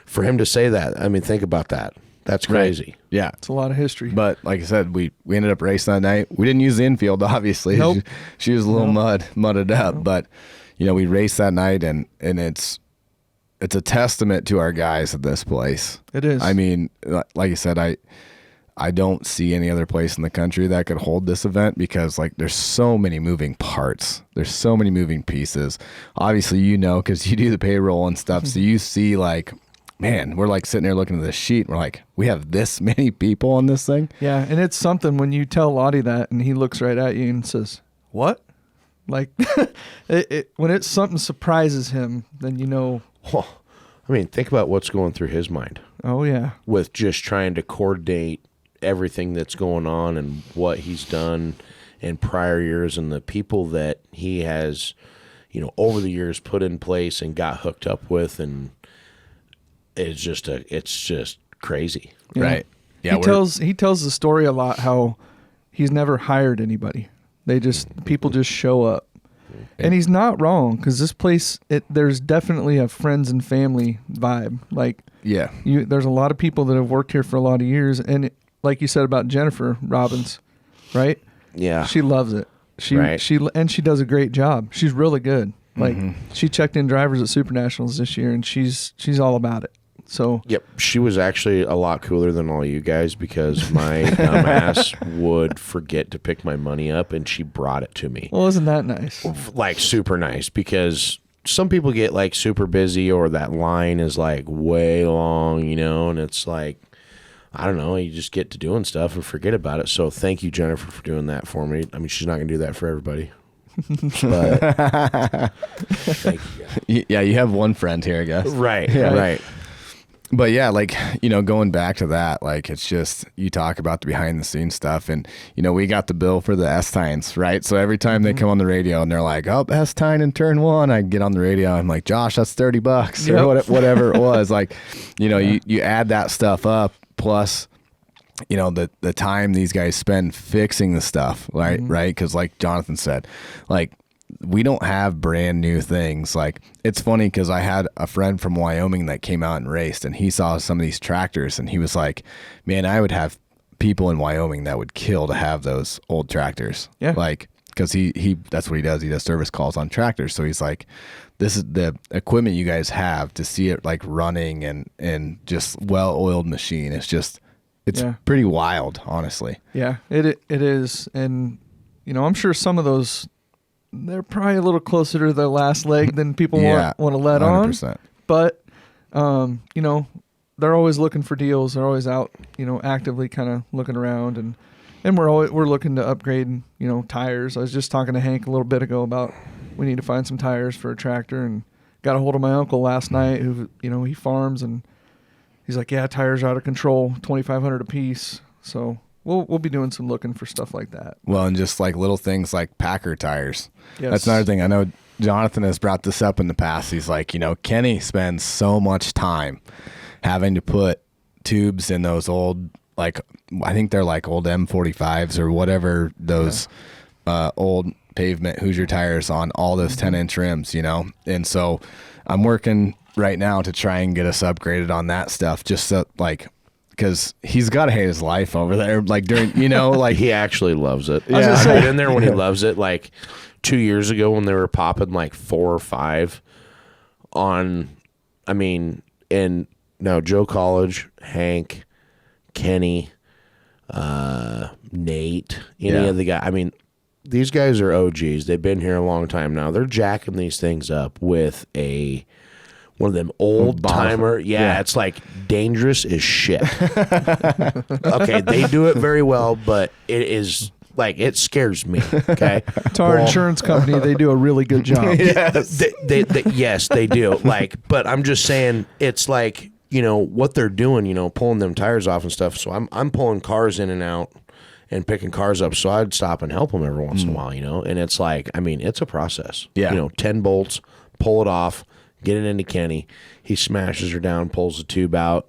for him to say that, I mean, think about that. That's crazy. Right. Yeah. It's a lot of history. But like I said, we ended up racing that night. We didn't use the infield, obviously. Nope. She was a little mudded up. Nope. But, we raced that night, and it's a testament to our guys at this place. It is. I mean, like I said, I don't see any other place in the country that could hold this event because there's so many moving parts. There's so many moving pieces. Obviously, because you do the payroll and stuff. So you see man, we're sitting there looking at this sheet. And we're we have this many people on this thing. Yeah. And it's something when you tell Lottie that and he looks right at you and says, what? When it's something surprises him, then I mean, think about what's going through his mind. Oh, yeah. With just trying to coordinate everything that's going on and what he's done in prior years and the people that he has, over the years put in place and got hooked up with, and it's just crazy. Yeah. Right. Yeah. He tells the story a lot how he's never hired anybody. People just show up. And he's not wrong because this place, there's definitely a friends and family vibe. There's a lot of people that have worked here for a lot of years, and like you said about Jennifer Robbins, right? Yeah, she loves it. She does a great job. She's really good. She checked in drivers at Super Nationals this year, and she's all about it. So yep, she was actually a lot cooler than all you guys because my dumbass would forget to pick my money up, and she brought it to me. Well, isn't that nice? Super nice, because some people get super busy, or that line is way long, and it's I don't know, you just get to doing stuff and forget about it. So thank you, Jennifer, for doing that for me. I mean, she's not gonna do that for everybody. But thank you guys. Yeah, you have one friend here, I guess. Right, yeah. right. But yeah, like, going back to that, like, it's just, you talk about the behind the scenes stuff, and, we got the bill for the S-Tines, right? So every time they come on the radio and they're like, oh, S-Tine in turn 1, I get on the radio. I'm like, Josh, that's $30 or whatever it was. Like, you add that stuff up, plus, the time these guys spend fixing the stuff, right? Right. Cause like Johnathon said, like, we don't have brand new things. Like, it's funny because I had a friend from Wyoming that came out and raced, and he saw some of these tractors, and he was like, man, I would have people in Wyoming that would kill to have those old tractors. Yeah. Like, because he that's what he does. He does service calls on tractors. So he's like, this is the equipment you guys have to see it like running and just well-oiled machine. It's pretty wild, honestly. Yeah, it is. And, I'm sure some of those, they're probably a little closer to their last leg than people want to let 100%. On. But, they're always looking for deals. They're always out, actively kind of looking around. And we're looking to upgrade, tires. I was just talking to Hank a little bit ago about we need to find some tires for a tractor, and got a hold of my uncle last night who, he farms, and he's like, yeah, tires are out of control, $2,500 a piece. So we'll be doing some looking for stuff like that. Well, and just like little things like Packer tires. Yes. That's another thing. I know Johnathon has brought this up in the past. He's like, Kenny spends so much time having to put tubes in those old, like, I think they're like old M45s or whatever, those old pavement Hoosier tires on all those 10-inch rims, And so I'm working right now to try and get us upgraded on that stuff, just so, like, because he's got to hate his life over there, like, during, like, he actually loves it. I was gonna say, I've been there when he loves it. Like 2 years ago when they were popping like 4 or 5 on, Joe College, Hank, Kenny, Nate, any of the guys. These guys are OGs. They've been here a long time now. They're jacking these things up with one of them old timer. Yeah, it's like dangerous as shit. Okay, they do it very well, but it is like, it scares me. Okay, to our insurance company, they do a really good job. Yes, yes, they do. Like, but I'm just saying, it's like, what they're doing, pulling them tires off and stuff. So I'm pulling cars in and out and picking cars up. So I'd stop and help them every once in a while, And it's like, it's a process. Yeah. 10 bolts, pull it off, get it into Kenny. He smashes her down, pulls the tube out,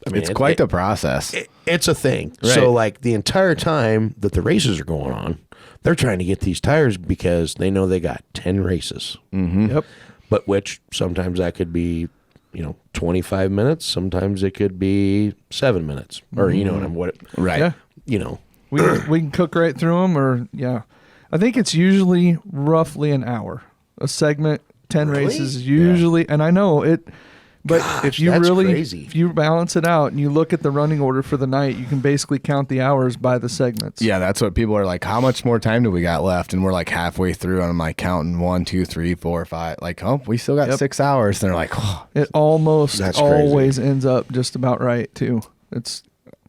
it's quite the process. It's a thing. Right. So, like, the entire time that the races are going on, they're trying to get these tires because they know they got 10 races. Mm-hmm. Yep. But which sometimes that could be, 25 minutes. Sometimes it could be 7 minutes. Or, right. Yeah. We can cook right through them, or, I think it's usually roughly an hour. A segment, 10 races is usually, and I know it, but Gosh, if you balance it out and you look at the running order for the night, you can basically count the hours by the segments. Yeah, that's what people are like, how much more time do we got left? And we're like halfway through, and I'm like counting 1, 2, 3, 4, 5. Like, oh, we still got 6 hours. And they're like, oh. It almost always ends up just about right, too. It's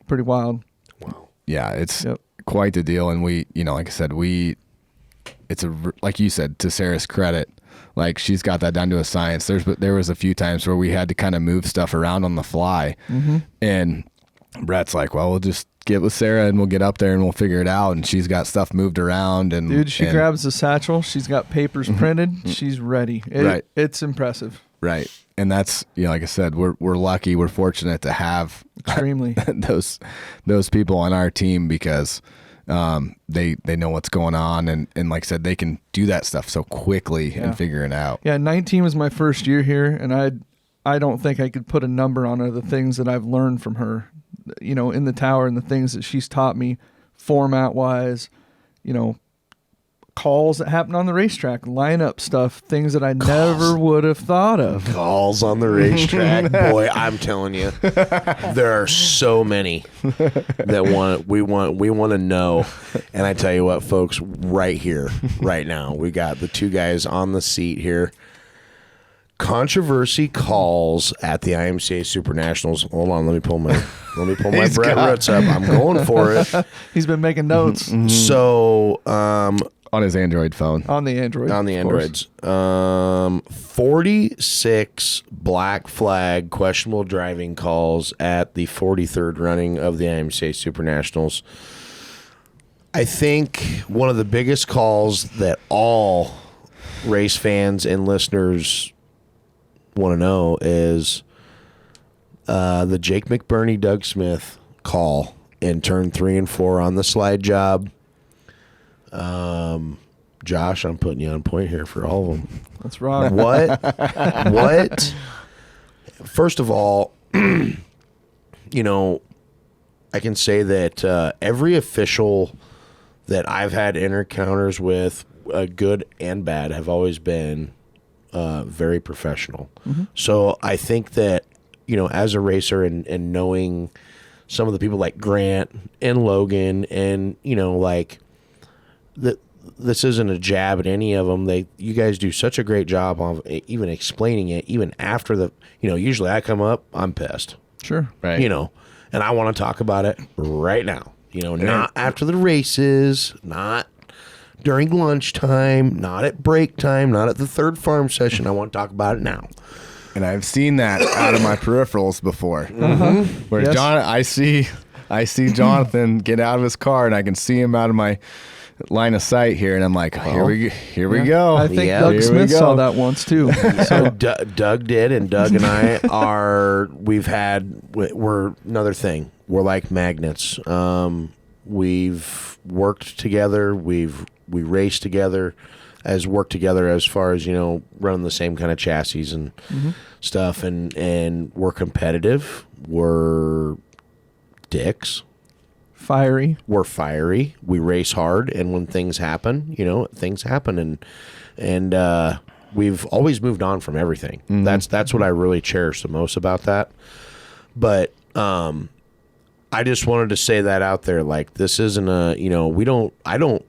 pretty wild. Wow. Yeah, it's quite the deal. And we, like I said, like you said, to Sarah's credit, like, she's got that down to a science. There was a few times where we had to kind of move stuff around on the fly, and Brett's like, well, we'll just get with Sarah and we'll get up there and we'll figure it out. And she's got stuff moved around, and dude, she grabs the satchel, she's got papers printed, she's ready. Right, it's impressive. Right, and that's, like I said, we're lucky, we're fortunate to have extremely those people on our team, because they know what's going on, and like I said, they can do that stuff so quickly and figure it out. Yeah, 19 was my first year here, and I don't think I could put a number on her, the things that I've learned from her, in the tower, and the things that she's taught me format wise, calls that happen on the racetrack, lineup stuff, things that I never would have thought of. Calls on the racetrack. Boy, I'm telling you, there are so many that we want to know. And I tell you what, folks, right here, right now, we got the two guys on the seat here. Controversy calls at the IMCA Super Nationals. Hold on, let me pull my Brett Roots up. I'm going for it. He's been making notes. So, On his Android phone. On the Android. On the of course. Androids. 46 black flag questionable driving calls at the 43rd running of the IMCA Super Nationals. I think one of the biggest calls that all race fans and listeners want to know is the Jake McBurney, Doug Smith call in turn 3 and 4 on the slide job. Josh, I'm putting you on point here for all of them. That's right. What? First of all, I can say that every official that I've had encounters with, good and bad, have always been very professional. Mm-hmm. So I think that, as a racer and knowing some of the people like Grant and Logan and, this isn't a jab at any of them. You guys do such a great job of even explaining it, even after the, usually I come up, I'm pissed. Sure. Right. And I want to talk about it right now. Not after the races, not during lunchtime, not at break time, not at the third farm session. I want to talk about it now. And I've seen that out of my peripherals before. Mm-hmm. Where Yes. I see Johnathon get out of his car, and I can see him out of my line of sight here, and I'm like, here we go. I think Yeah. Doug Here we Smith go. saw that once too. So Doug did, and Doug and I we're another thing. We're like magnets. We've worked together. We raced together, worked together as far as, running the same kind of chassis and stuff. And we're competitive. We're dicks. We're fiery. We race hard. And when things happen, things happen. And we've always moved on from everything. Mm-hmm. That's what I really cherish the most about that. But, I just wanted to say that out there. Like, this isn't I don't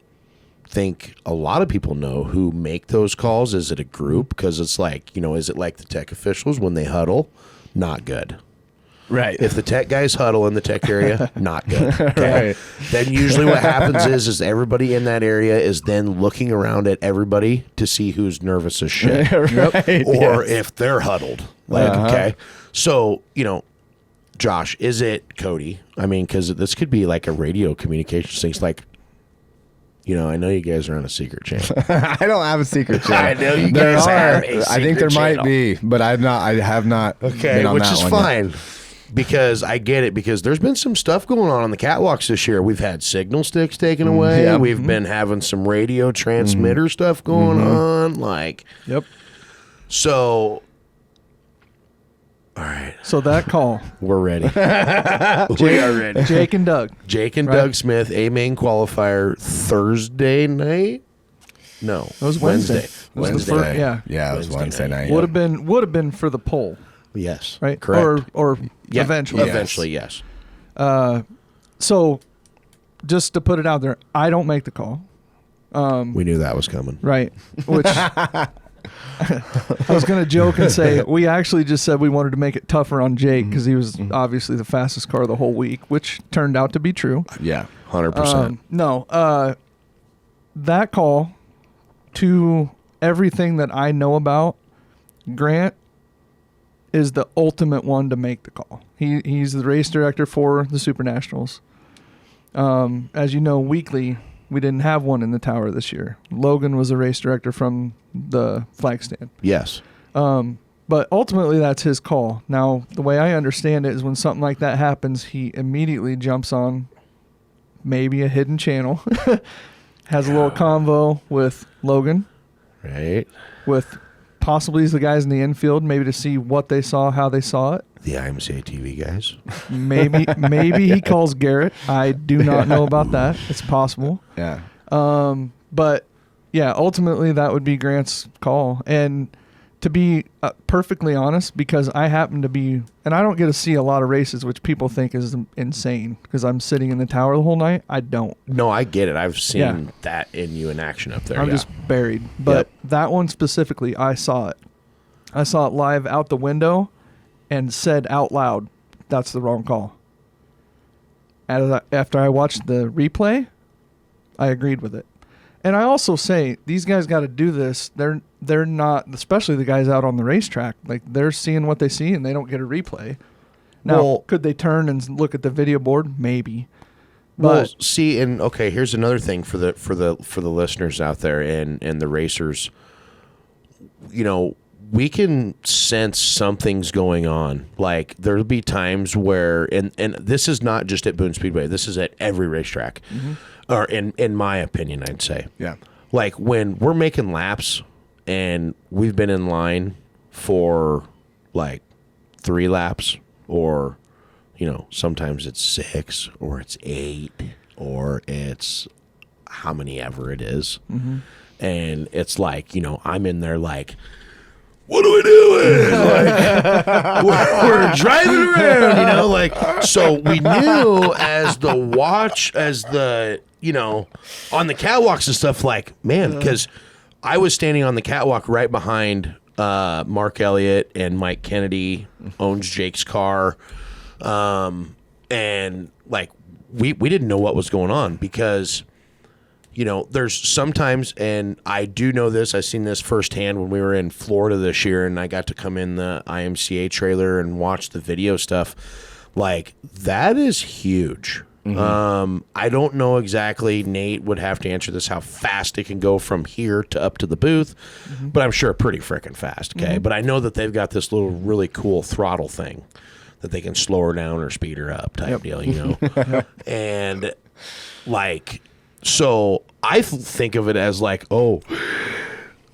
think a lot of people know who make those calls. Is it a group? Because it's like, is it like the tech officials when they huddle? Not good. Right. If the tech guys huddle in the tech area, not good. Okay. Right. Then usually what happens is everybody in that area is then looking around at everybody to see who's nervous as shit. Right. Or Yes. if they're huddled. Like, okay. So, Josh, is it Coty? I mean, because this could be like a radio communications thing. It's like, I know you guys are on a secret channel. I don't have a secret channel. I know you There guys are. have a I think secret there might channel. be, but I have not. Okay, been on which that is one fine. yet. Because I get it, because there's been some stuff going on the catwalks this year. We've had signal sticks taken away. Yeah. We've been having some radio transmitter stuff going on. Like, Yep. so, all right, So that call, we're ready. We are ready. Jake and Doug. Jake and Right. Doug Smith, a main qualifier Thursday night? No. It was Wednesday. It was the Wednesday. first- yeah. Yeah, it was Wednesday Wednesday night. night. Would have been for the poll, Yes. right? Correct. Or Yeah, eventually. Eventually, yes. So, just to put it out there, I don't make the call. We knew that was coming. Right. Which I was going to joke and say we actually just said we wanted to make it tougher on Jake because he was obviously the fastest car the whole week, which turned out to be true. Yeah. 100%. No, that call, to everything that I know about, Grant is the ultimate one to make the call. He's the race director for the Super Nationals. As you know, weekly, we didn't have one in the tower this year. Logan was a race director from the flag stand. Yes. But ultimately, that's his call. Now, the way I understand it is when something like that happens, he immediately jumps on maybe a hidden channel, has a little convo with Logan, Right. with possibly the guys in the infield, maybe to see what they saw, how they saw it. The IMCA TV guys. Maybe he calls Garrett. I do not know about that. It's possible. Yeah. But yeah, ultimately that would be Grant's call. And to be perfectly honest, because I happen to be, and I don't get to see a lot of races, which people think is insane because I'm sitting in the tower the whole night. I don't. No, I get it. I've seen Yeah. that in you in action up there. I'm yeah. just buried. But that one specifically, I saw it. I saw it live out the window and said out loud, that's the wrong call. After I watched the replay, I agreed with it. And I also say these guys got to do this. They're not, especially the guys out on the racetrack. Like they're seeing what they see, and they don't get a replay. Now, Well, could they turn and look at the video board? Maybe. Well, But see, and okay, here's another thing for the listeners out there and the racers. You know, we can sense something's going on. Like there'll be times where, and this is not just at Boone Speedway. This is at every racetrack, or in my opinion, I'd say. Yeah. Like when we're making laps and we've been in line for like 3 laps, or you know, sometimes it's 6 or it's 8 or it's how many ever it is. And it's like, you know, I'm in there like, what are we doing? Like, we're driving around, you know, like, so we knew as the, you know, on the catwalks and stuff, like, man, because I was standing on the catwalk right behind Mark Elliott, and Mike Kennedy owns Jake's car. And like, we didn't know what was going on because, you know, there's sometimes, and I do know this, I've seen this firsthand when we were in Florida this year and I got to come in the IMCA trailer and watch the video stuff. Like, that is huge. I don't know exactly, Nate would have to answer this, how fast it can go from here to up to the booth, but I'm sure pretty freaking fast, okay? But I know that they've got this little really cool throttle thing that they can slow her down or speed her up type deal, you know? And, like, so I think of it as like, oh,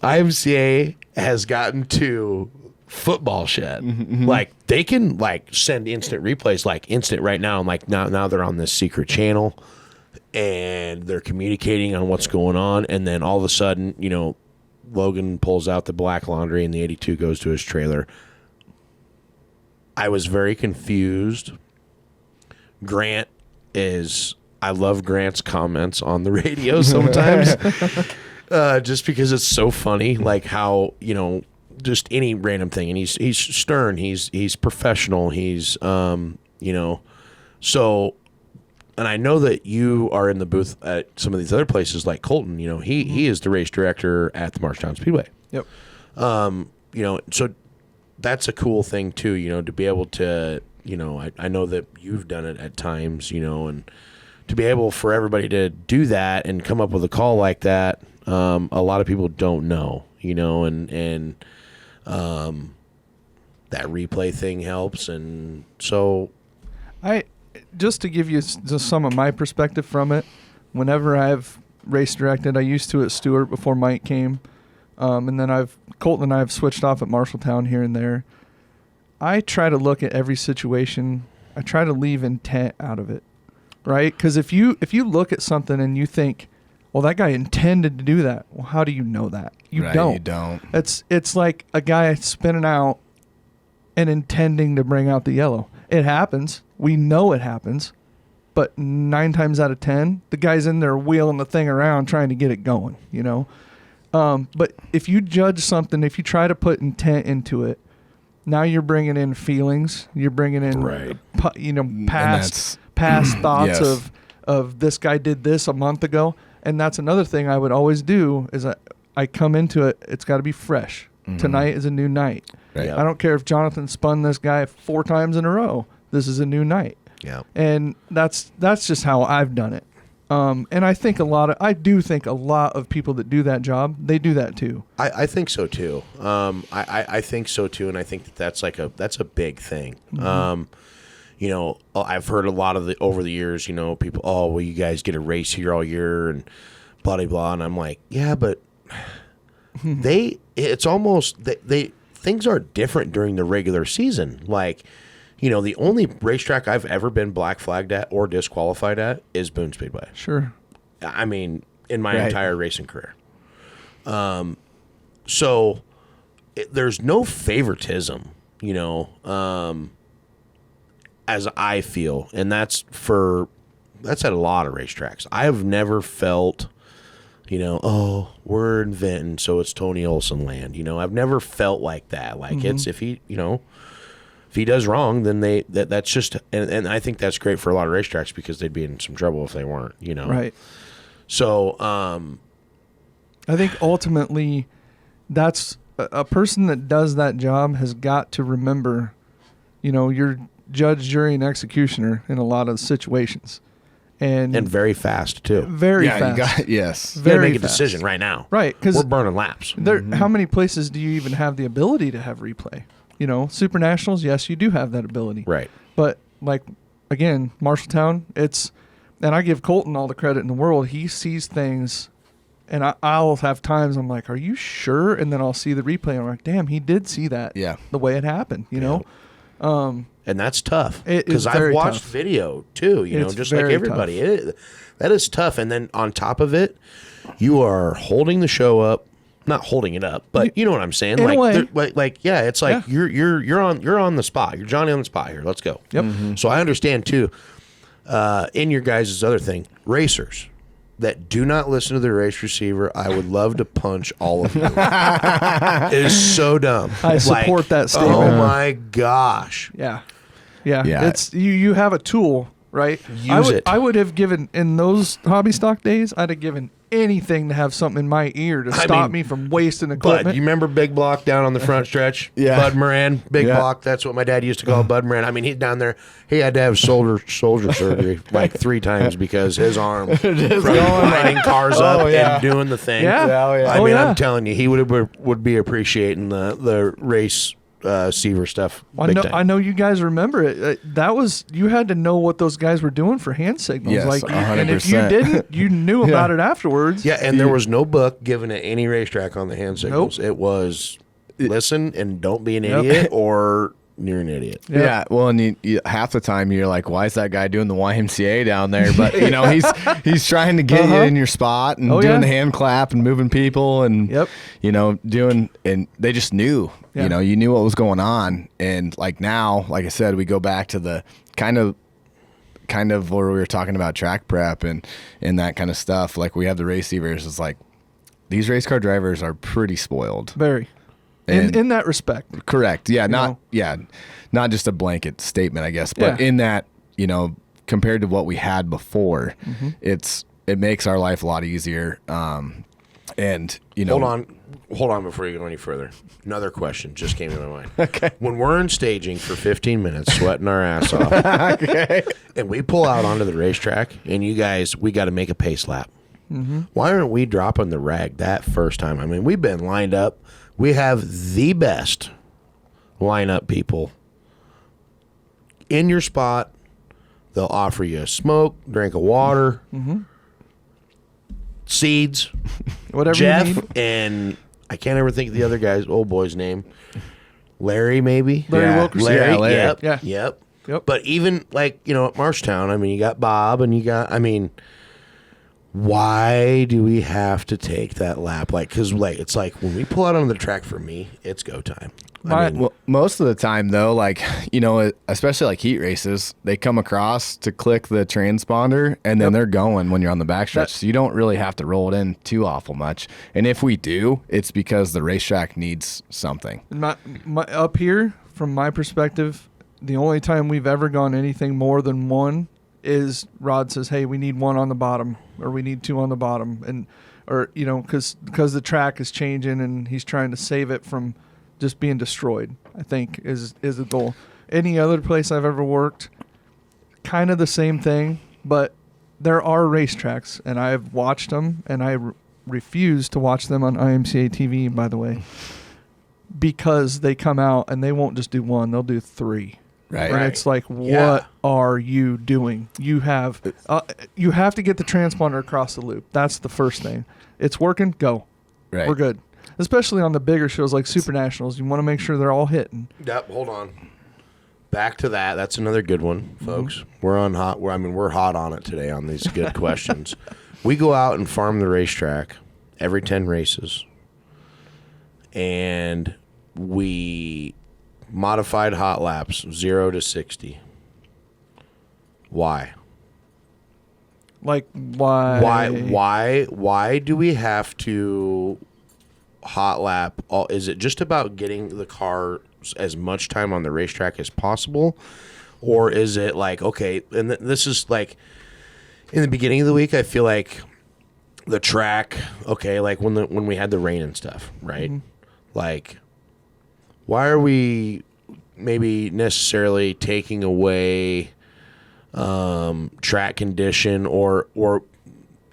IMCA has gotten to football shit. Like they can like send instant replays, like instant right now. And like now they're on this secret channel and they're communicating on what's going on. And then all of a sudden, you know, Logan pulls out the black laundry and the 82 goes to his trailer. I was very confused. Grant is... I love Grant's comments on the radio sometimes, just because it's so funny, like how, you know, just any random thing. And he's stern, he's professional, he's, you know, so, and I know that you are in the booth at some of these other places like Colton, you know, he is the race director at the Marshtown Speedway. Yep. You know, so that's a cool thing too, you know, to be able to, you know, I know that you've done it at times, you know, and to be able for everybody to do that and come up with a call like that, a lot of people don't know, you know, and that replay thing helps. And so just to give you just some of my perspective from it, whenever I've race directed, I used to at Stewart before Mike came, and then Colton and I have switched off at Marshalltown here and there. I try to look at every situation. I try to leave intent out of it. Right? Because if you look at something and you think, well, that guy intended to do that. Well, how do you know that? You don't. You don't. It's like a guy spinning out and intending to bring out the yellow. It happens. We know it happens. But 9 times out of 10, the guy's in there wheeling the thing around trying to get it going, you know? But if you judge something, if you try to put intent into it, now you're bringing in feelings. You're bringing in, you know, past thoughts Yes. of this guy did this a month ago. And that's another thing I would always do is I come into it, it's got to be fresh. Tonight is a new night. Right. Yep. I don't care if Johnathon spun this guy 4 times in a row. This is a new night. yeah. And that's just how I've done it. And I think I do think a lot of people that do that job, they do that too. I think so too. I think so too. And I think that's a big thing. You know, I've heard a lot of over the years, you know, people, oh, well, you guys get a race here all year and blah, blah, blah. And I'm like, yeah, but it's almost, things are different during the regular season. Like, you know, the only racetrack I've ever been black flagged at or disqualified at is Boone Speedway. Sure. I mean, in my entire racing career. So there's no favoritism, you know, as I feel, and that's at a lot of racetracks. I have never felt, you know, oh, we're in Vinton, so it's Tony Olson land. You know, I've never felt like that. Like it's if he does wrong, then that's just, and I think that's great for a lot of racetracks because they'd be in some trouble if they weren't. You know, Right. So, I think ultimately that's a person that does that job has got to remember, you're judge, jury, and executioner in a lot of situations. And very fast, too. Very fast. Yes. You got to Very make a fast. decision right now. Right. Because we're burning laps. how many places do you even have the ability to have replay? Super nationals, yes, you do have that ability. Right. But, again, Marshalltown, and I give Colton all the credit in the world. He sees things, and I'll have times I'm like, are you sure? And then I'll see the replay, and I'm like, damn, he did see that the way it happened, know? And that's tough. It is Because I've very watched tough. video, too, It's just like very everybody. That is tough. And then on top of it, you are holding the show up. Not holding it up, but you know what I'm saying. In a way. It's like you're on the spot. You're Johnny on the spot here. Let's go. Yep. So I understand too. In your guys' other thing, racers that do not listen to the race receiver, I would love to punch all of you. It is so dumb. I support that statement. Oh my gosh. Yeah. Yeah. You have a tool, right? Use it. I would have given, in those hobby stock days, I'd have given anything to have something in my ear to stop me from wasting equipment. Bud, you remember Big Block down on the front stretch? Yeah. Bud Moran, Big Yeah. Block. That's what my dad used to call Bud Moran. I mean, he's down there. He had to have shoulder surgery like 3 times because his arm from lining cars up and doing the thing. Yeah. I mean, I'm telling you, he would be appreciating the race Seaver stuff. I know you guys remember it. That was, you had to know what those guys were doing for hand signals. Yes, And if you 100%. didn't, you knew about it afterwards. Yeah, and there was no book given at any racetrack on the hand signals. Nope. It was listen and don't be an idiot, or you're an idiot. Yep. Yeah, well, and you, half the time you're like, why is that guy doing the YMCA down there? But he's trying to get you in your spot and doing the hand clap and moving people and doing, and they just knew. Yeah. You knew what was going on. And like now, like I said, we go back to the kind of where we were talking about track prep and that kind of stuff. Like we have the race receivers. It's like these race car drivers are pretty spoiled. Very. In that respect. Correct. Yeah. Not just a blanket statement, I guess, but in that, compared to what we had before, it makes our life a lot easier. And hold on before you go any further. Another question just came to my mind. Okay. When we're in staging for 15 minutes, sweating our ass off, and we pull out onto the racetrack, and you guys, we got to make a pace lap. Why aren't we dropping the rag that first time? I mean, we've been lined up. We have the best lineup people in your spot. They'll offer you a smoke, drink of water, seeds, whatever Jeff, you need. and I can't ever think of the other guy's old boy's name. Larry, maybe? Larry Wilkerson. Larry, Yeah, Larry. Yep. Yep. But even at Marshtown, I mean, you got Bob and why do we have to take that lap? Because it's like when we pull out on the track, for me, it's go time. Well, most of the time, though, especially like heat races, they come across to click the transponder, and then they're going when you're on the backstretch. So you don't really have to roll it in too awful much. And if we do, it's because the racetrack needs something. Up here, from my perspective, the only time we've ever gone anything more than one is Rod says, hey, we need one on the bottom, or we need 2 on the bottom. And, because the track is changing and he's trying to save it from just being destroyed, I think is the goal. Any other place I've ever worked, kind of the same thing, but there are racetracks, and I've watched them, and I refuse to watch them on IMCA TV, by the way, because they come out and they won't just do 1, they'll do 3. Right. And it's like, what are you doing? You have to get the transponder across the loop. That's the first thing. It's working, go. Right. We're good. Especially on the bigger shows like Super Nationals, you want to make sure they're all hitting. Yep, hold on. Back to that. That's another good one, folks. We're hot on it today on these good questions. We go out and farm the racetrack every 10 races, and we modified hot laps 0 to 60. Why? Like, why? Why do we have to hot lap? Is it just about getting the car as much time on the racetrack as possible, or is it like, okay, and this is like in the beginning of the week, I feel like the track, okay, like when we had the rain and stuff, right? Like, why are we maybe necessarily taking away track condition, or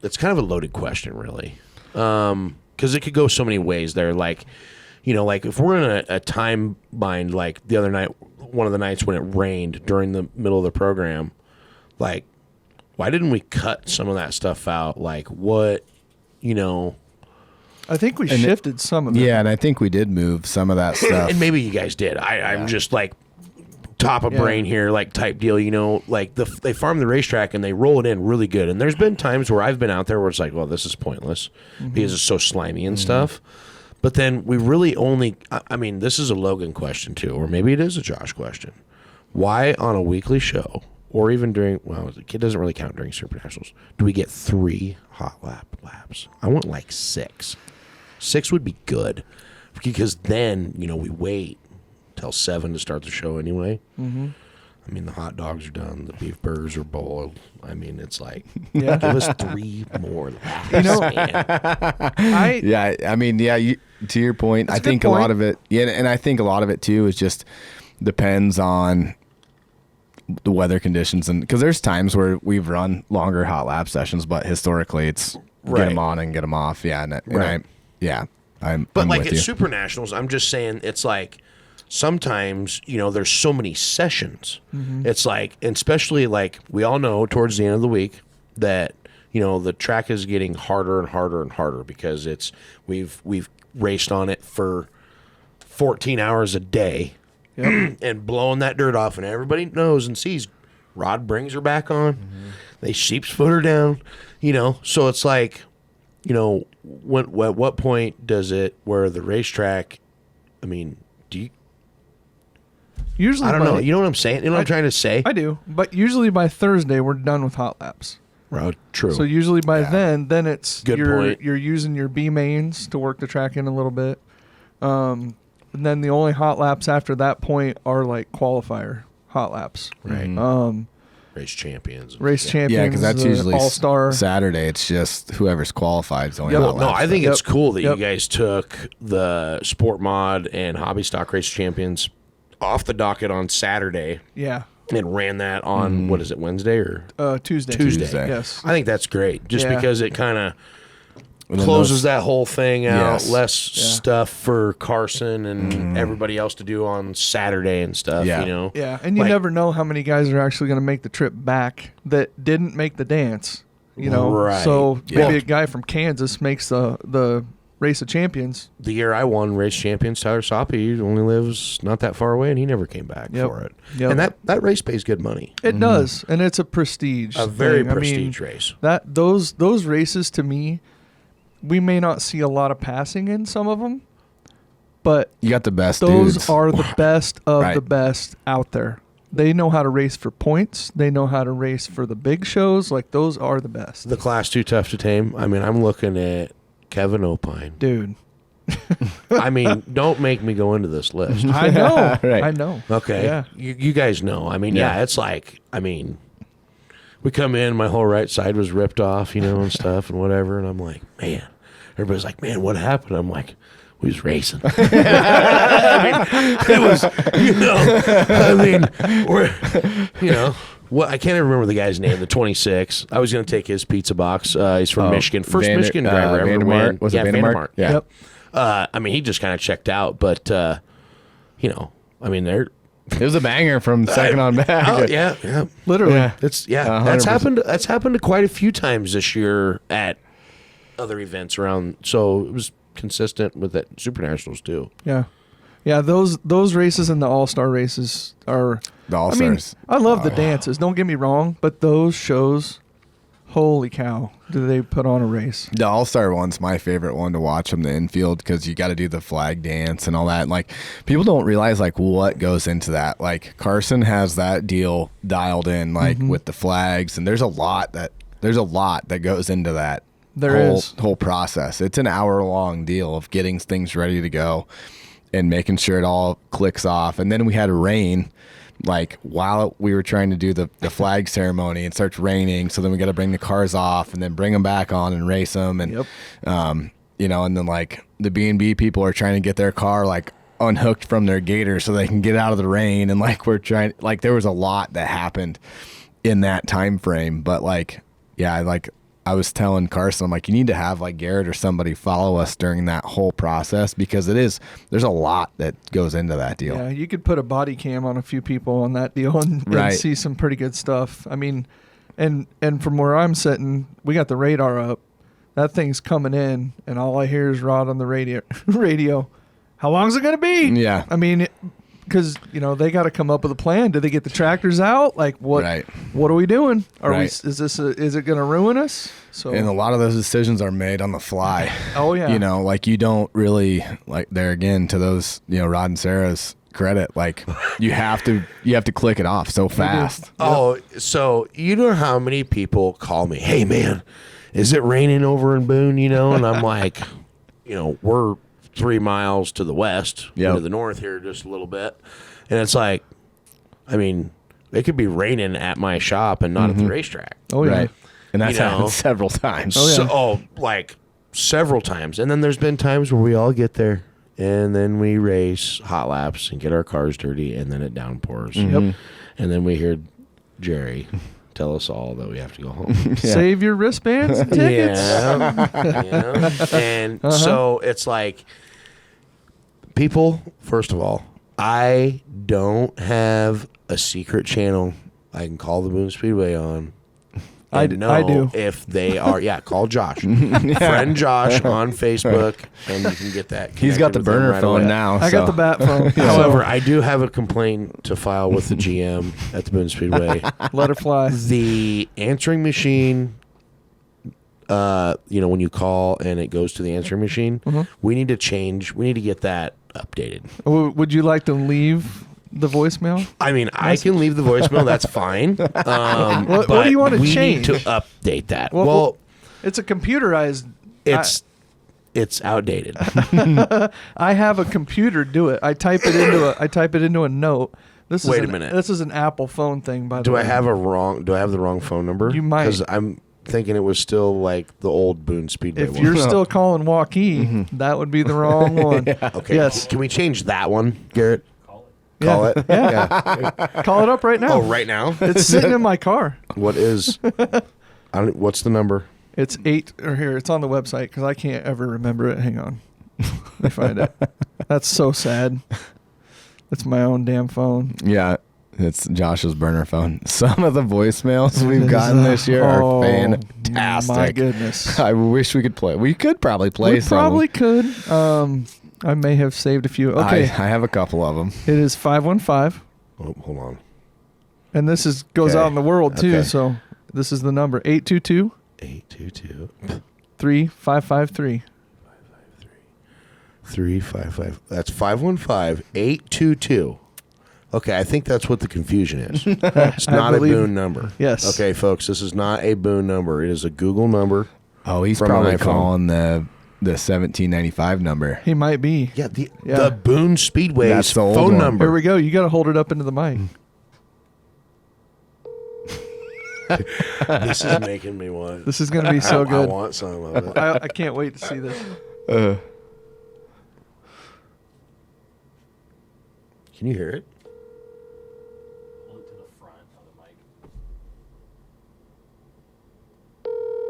it's kind of a loaded question, really, because it could go so many ways there. Like, like if we're in a time bind, like the other night, one of the nights when it rained during the middle of the program, like, why didn't we cut some of that stuff out? Like, what, I think we shifted some of it. Yeah, and I think we did move some of that stuff. And maybe you guys did. I'm just like top of brain here, like type deal, like they farm the racetrack and they roll it in really good. And there's been times where I've been out there where it's like, well, this is pointless because it's so slimy and stuff. But then we really only, I mean, this is a Logan question too, or maybe it is a Josh question. Why on a weekly show, or even during, well, it doesn't really count during Super Nationals, do we get 3 hot laps? I want like 6. 6 would be good, because then, we wait till 7 to start the show anyway. I mean, the hot dogs are done, the beef burgers are boiled. I mean, it's like, give us 3 more laps, man. To your point, I think a lot of it, and I think a lot of it too is just depends on the weather conditions, and because there's times where we've run longer hot lap sessions, but historically it's get them on and get them off. I'm like with at you. Super Nationals, I'm just saying, it's like sometimes there's so many sessions. It's like, and especially like we all know towards the end of the week that the track is getting harder and harder and harder, because we've raced on it for 14 hours a day. And blowing that dirt off, and everybody knows and sees Rod brings her back on. They sheep's foot her down, so it's like, at what point does it, where the racetrack, I mean, do you, Usually, I don't know, you know what I'm saying? You know what I'm trying to say? I do, but usually by Thursday we're done with hot laps. Right, true. So usually by then it's Good point. You're using your B mains to work the track in a little bit. And then the only hot laps after that point are like qualifier hot laps. Right. Race champions. Yeah, because that's usually all-star. Saturday. It's just whoever's qualified is only Yeah, hot well, no, laps. I think it's cool that Yep. you guys took the Sport Mod and Hobby Stock Race Champions off the docket on Saturday Yeah. and ran that on, what is it, Wednesday or Tuesday. Tuesday? Yes. I think that's great, just Yeah. because it kind of And then closes those- that whole thing out. Yes. Less stuff for Carson and everybody else to do on Saturday and stuff. Yeah. Yeah, and you Like- never know how many guys are actually going to make the trip back that didn't make the dance. Right. So Yeah. maybe a guy from Kansas makes the Race of Champions. The year I won Race Champions, Tyler Soppy only lives not that far away, and he never came back Yep. for it. Yep. And that race pays good money. It does, and it's a prestige. A very thing. prestige race. That those races to me, we may not see a lot of passing in some of them, but You got the best those dudes. are the best of Right. the best out there. They know how to race for points. They know how to race for the big shows. Like, those are the best. The Class 2 Tough to Tame, I mean, I'm looking at Kevin Opine. Dude, I mean, don't make me go into this list. I know. Right. I know. Okay. Yeah. You guys know. I mean, yeah, it's like, I mean, we come in, my whole right side was ripped off, and stuff and whatever. And I'm like, man, everybody's like, man, what happened? I'm like, we was racing. I mean, it was, I can't even remember the guy's name, the 26. I was going to take his pizza box. He's from Michigan. First Michigan driver ever win. Was it Vandermark? Yeah. Yep. I mean, he just kind of checked out, but, I mean, they're, It was a banger from second on back. oh, yeah. Literally. Yeah. That's 100%. That's happened quite a few times this year at other events around. So it was consistent with that Super Nationals too. Yeah. Yeah, those races and the All-Star races are... The All-Stars. I love the dances. Don't get me wrong, but those shows, holy cow, do they put on a race. The All-Star one's my favorite one to watch from the infield because you got to do the flag dance and all that. And, like, people don't realize, like, what goes into that. Like, Carson has that deal dialed in, like, with the flags, and there's a lot that goes into that whole process. It's an hour-long deal of getting things ready to go and making sure it all clicks off. And then we had rain like while we were trying to do the flag ceremony, it starts raining. So then we got to bring the cars off and then bring them back on and race them. And, you know, and then like the B&B people are trying to get their car like unhooked from their gator so they can get out of the rain. And like, we're trying, like there was a lot that happened in that time frame. But like, yeah, like I was telling Carson, I'm like, you need to have like Garrett or somebody follow us during that whole process, because there's a lot that goes into that deal. Yeah, you could put a body cam on a few people on that deal and see some pretty good stuff. I mean, and from where I'm sitting, we got the radar up. That thing's coming in, and all I hear is Rod on the radio. How long is it going to be? Yeah. I mean, because, you know, they got to come up with a plan. Do they get the tractors out? Like, what are we doing? Is it going to ruin us? So, and a lot of those decisions are made on the fly. Oh, yeah. You know, like you don't really, like there again, to those, you know, Rod and Sarah's credit, like you have to click it off so fast. Oh, so you know how many people call me, hey man, is it raining over in Boone, you know? And I'm like, you know, we're 3 miles to the west, to the north here just a little bit. And it's like, I mean, it could be raining at my shop and not at the racetrack. Oh, yeah. Right. And that's happened several times. Like several times. And then there's been times where we all get there and then we race hot laps and get our cars dirty, and then it downpours. Yep. And then we hear Jerry tell us all that we have to go home. Save your wristbands and tickets. And so it's like, people, first of all, I don't have a secret channel I can call the Boone Speedway on. I do. If they are, call Josh. Friend Josh on Facebook, and you can get that. He's got the burner phone now. I got the bat phone. However, I do have a complaint to file with the GM at the Boone Speedway. Let her fly. The answering machine, you know, when you call and it goes to the answering machine, we need to get that updated. Would you like to leave the voicemail? I mean, I can leave the voicemail. That's fine. What do you want to change? We need to update that. Well, it's a computerized. It's outdated. I have a computer do it. I type it into a note. Wait a minute. This is an Apple phone thing, by the way. Do I have the wrong phone number? You might. Because I'm thinking it was still like the old Boone Speedway If one. you're still calling Waukee, that would be the wrong one. Okay. Yes. Can we change that one, Garrett? Call it. Yeah. Call it up right now. Oh, right now? It's sitting in my car. What's the number? It's 8, or here, it's on the website because I can't ever remember it. Hang on. Let me find it. That's so sad. It's my own damn phone. Yeah, it's Josh's burner phone. Some of the voicemails we've gotten this year are fantastic. My goodness. I wish we could play. We could probably play We some. probably could. I may have saved a few. Okay. I have a couple of them. It is 515. Oh, hold on. And this goes out in the world too, Okay. so this is the number 822 822 3553. 355. That's 515-822. Okay, I think that's what the confusion is. It's not a Boone number. Yes. Okay, folks, this is not a Boone number. It is a Google number. Oh, he's From probably an iPhone. calling the 1795 number. He might be. Yeah, the Boone Speedway's That's the old phone one. number. Here we go. You got to hold it up into the mic. This is making me want. This is going to be so I good. want some of it. I can't wait to see this. Can you hear it?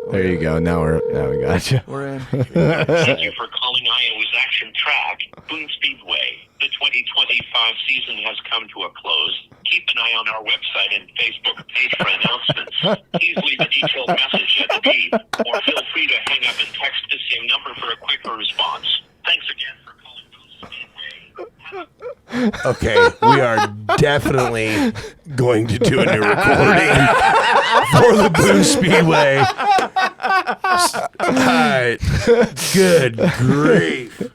There you go. Now we got you. We're in. Thank you for calling Iowa's Action Track, Boone Speedway. The 2025 season has come to a close. Keep an eye on our website and Facebook page for announcements. Please leave a detailed message at the beep, or feel free to hang up and text the same number for a quicker response. Thanks again for calling Boone Speedway. Okay, we are definitely going to do a new recording for the Boone Speedway. All right. Good grief.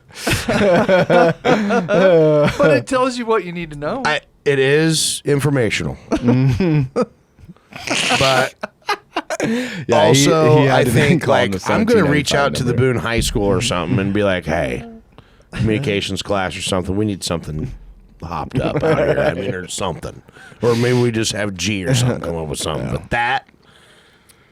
But it tells you what you need to know. It is informational. But Yeah, also, he had I to think call him like the I'm going to reach 1795 out to the number. Boone High School or something and be like, hey, communications class or something. We need something hopped up out here. I mean, or something. Or maybe we just have G or something come up with something. But that.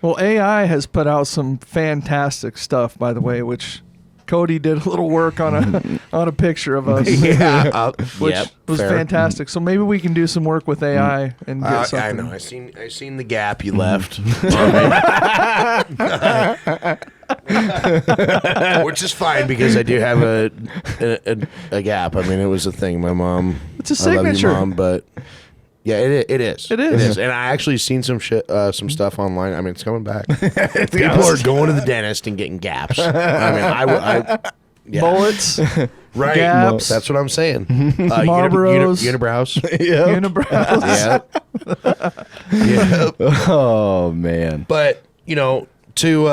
Well, AI has put out some fantastic stuff, by the way, which Coty did a little work on a picture of us. Yeah. Which was fair. fantastic. So maybe we can do some work with AI and get something. I know. I seen the gap you left. Which is fine because I do have a gap. I mean, it was a thing. My mom. It's a I love signature. you, Mom, but yeah, it is. It is. And I actually seen some some stuff online. I mean, it's coming back. People are going to the dentist and getting gaps. I mean, yeah. Bullets, Right. gaps. That's what I'm saying. Marlboros. Unibrows. unibrows. Yeah. Oh man. But, to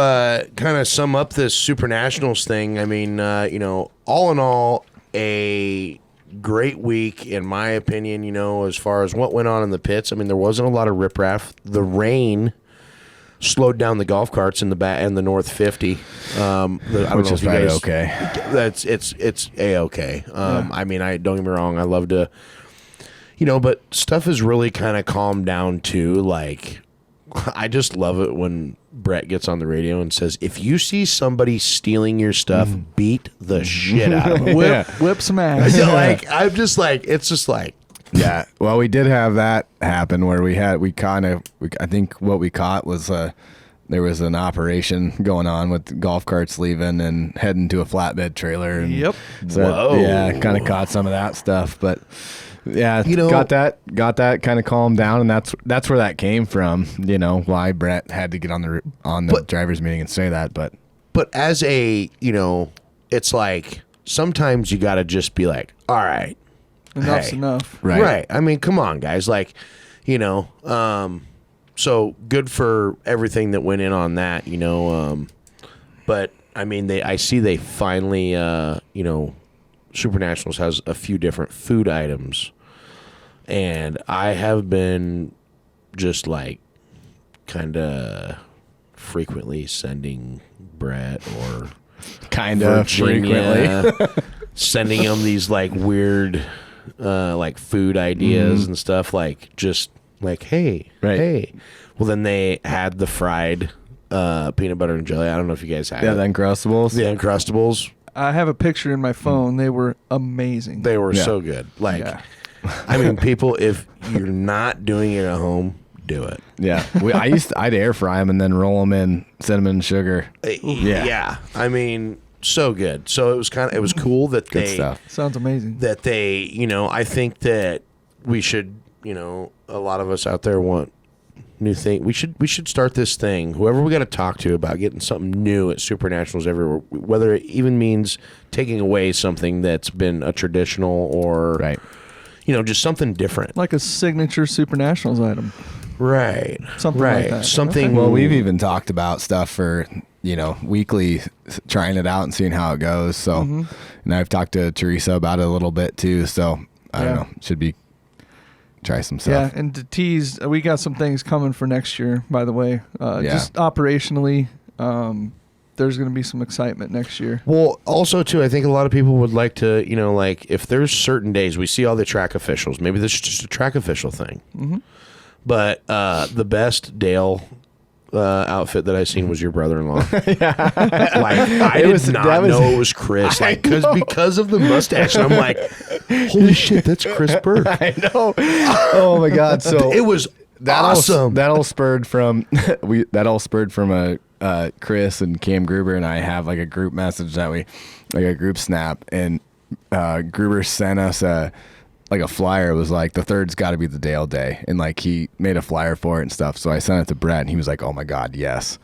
kind of sum up this Super Nationals thing, I mean, all in all, a great week, in my opinion, as far as what went on in the pits. I mean, there wasn't a lot of riprap. The rain slowed down the golf carts in the North 50. Which is probably okay. It's A-okay. I mean, don't get me wrong, I love to, but stuff has really kind of calmed down too. Like, I just love it when Brett gets on the radio and says, if you see somebody stealing your stuff, beat the shit out of them. Whip some ass. I'm just like, it's just like. Yeah. Well, we did have that happen where I think what we caught was there was an operation going on with golf carts leaving and heading to a flatbed trailer. And Yep. So Whoa. yeah, kind of caught some of that stuff, but yeah, got that kind of calmed down, and that's where that came from. Why Brett had to get on the drivers meeting and say that, but as a, it's like sometimes you got to just be like, all right, Enough's hey. enough. Right. I mean, come on, guys. Like, so good for everything that went in on that, but I mean, I see they finally, Super Nationals has a few different food items, and I have been just like kind of frequently sending Brett or kind of frequently sending them these like weird like food ideas and stuff, like just like, hey, well, then they had the fried peanut butter and jelly. I don't know if you guys had the Uncrustables. The Uncrustables. I have a picture in my phone. They were amazing. They were so good. Like, I mean, people, if you're not doing it at home, do it. Yeah. I'd air fry them and then roll them in cinnamon and sugar. Yeah. I mean, so good. So it was cool that Good stuff. Sounds amazing. that they, I think that we should, a lot of us out there want new thing. We should start this thing. Whoever we got to talk to about getting something new at Super Nationals everywhere, whether it even means taking away something that's been a traditional or just something different, Like a signature Super Nationals item. right? Something like that. Something. Well, we've even talked about stuff for weekly, trying it out and seeing how it goes. So, and I've talked to Teresa about it a little bit too. So I don't know, should be try some stuff. Yeah, and to tease, we got some things coming for next year, by the way. Just operationally, there's going to be some excitement next year. Well, also, too, I think a lot of people would like to, like if there's certain days, we see all the track officials. Maybe this is just a track official thing. Mm-hmm. But the best Dale outfit that I seen was your brother-in-law. Like, I did not know it was Chris. Like, because of the mustache. And I'm like, holy shit, that's Chris Burke. I know. Oh my God. So it was awesome. That all spurred from Chris and Cam Gruber and I have like a group message that like a group snap, and Gruber sent us a flyer. It was like, the third's got to be the Dale Day, and like he made a flyer for it and stuff. So I sent it to Brett, and he was like, "Oh my God, yes!"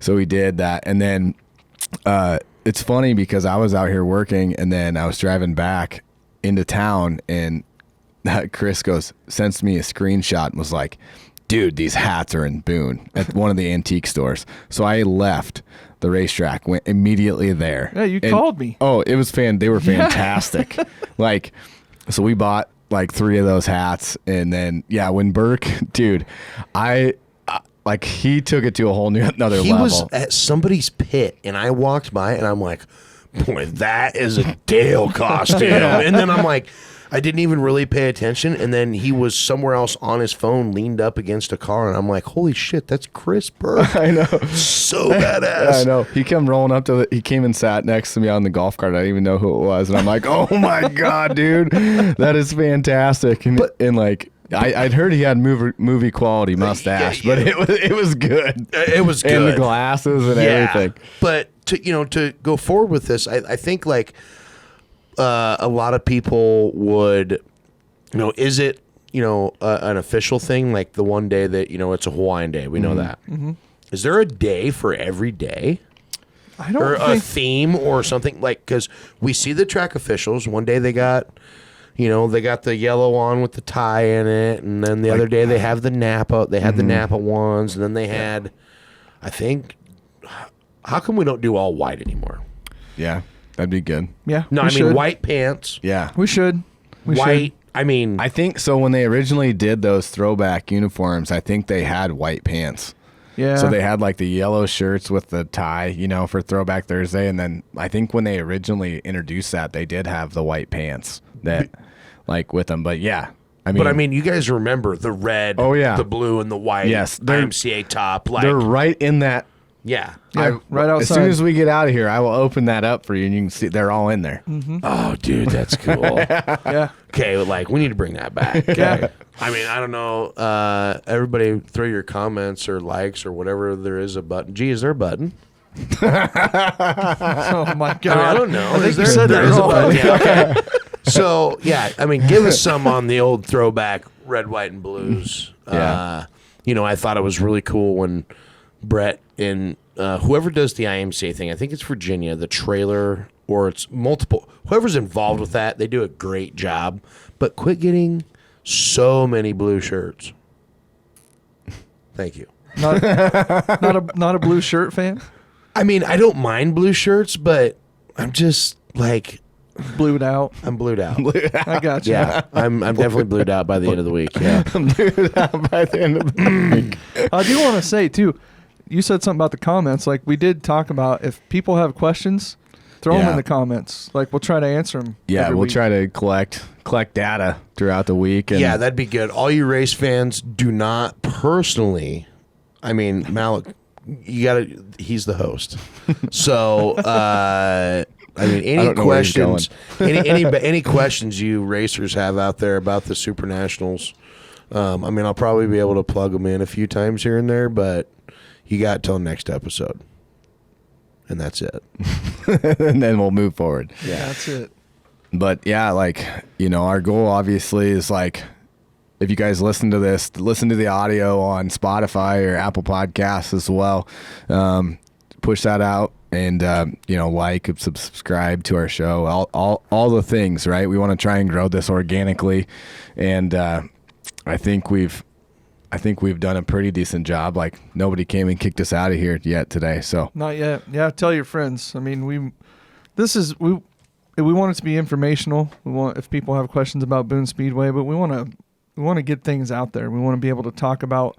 So we did that, and then it's funny because I was out here working, and then I was driving back into town, and Chris sends me a screenshot and was like, "Dude, these hats are in Boone at one of the antique stores." So I left the racetrack, went immediately there. Yeah, you called me. Oh, it was they were fantastic. Like, so we bought like 3 of those hats, and then when Burke, dude, like he took it to a whole another level. He was at somebody's pit, and I walked by, and I'm like, boy, that is a Dale costume. And then I'm like, I didn't even really pay attention, and then he was somewhere else on his phone, leaned up against a car, and I'm like, "Holy shit, that's Chris Burke!" I know, so badass. I know. He came rolling up to he came and sat next to me on the golf cart. I didn't even know who it was, and I'm like, "Oh my god, dude, that is fantastic!" And like. I'd heard he had movie quality mustache, but it was good. It was good. And the glasses and everything. But to go forward with this, I think like a lot of people would, is it an official thing, like the one day that it's a Hawaiian day? We know that. Mm-hmm. Is there a day for every day? I don't or think... a theme or something, like, because we see the track officials. One day they got. They got the yellow on with the tie in it, and then the other day they have the Napa. They had the Napa ones, and then they had, I think, how come we don't do all white anymore? Yeah, that'd be good. Yeah, no, I mean white pants. Yeah, we should. White. I mean, I think so. When they originally did those throwback uniforms, I think they had white pants. Yeah. So they had like the yellow shirts with the tie, for Throwback Thursday, and then I think when they originally introduced that, they did have the white pants that. Like with them, but yeah, I mean, you guys remember the red, the blue, and the white. Yes, IMCA top. Like they're right in that. Yeah, right outside. As soon as we get out of here, I will open that up for you, and you can see they're all in there. Mm-hmm. Oh, dude, that's cool. Yeah. Okay, like we need to bring that back. Yeah. I mean, I don't know. Everybody, throw your comments or likes or whatever. There is a button. Gee, is there a button? Oh my god! I don't know. I think you said that wrong. Yeah, okay. So yeah, I mean, give us some on the old throwback red, white, and blues. Yeah. I thought it was really cool when Brett and whoever does the IMCA thing, I think it's Virginia, the trailer, or it's multiple. Whoever's involved with that, they do a great job. But quit getting so many blue shirts. Thank you. Not a blue shirt fan. I mean, I don't mind blue shirts, but I'm just like. Blued out. I'm blued out. I got you. Yeah, I'm definitely blued out by the end of the week. Yeah, I'm blued out by the end of the week. I do want to say too, you said something about the comments. Like we did talk about, if people have questions, throw them in the comments. Like we'll try to answer them. Yeah, we'll try to collect data throughout the week. And yeah, that'd be good. All you race fans, do not personally. I mean, Malik, he's the host, so. I mean, any questions? any questions you racers have out there about the Super Nationals? I mean, I'll probably be able to plug them in a few times here and there, but you got till next episode, and that's it. And then we'll move forward. Yeah, that's it. But yeah, like our goal obviously is like, if you guys listen to this, listen to the audio on Spotify or Apple Podcasts as well. Push that out. And like, subscribe to our show, all the things, right? We want to try and grow this organically, and I think we've done a pretty decent job. Like nobody came and kicked us out of here yet today, so not yet. Yeah, tell your friends. I mean, we want it to be informational. We want, if people have questions about Boone Speedway, but we want to get things out there. We want to be able to talk about.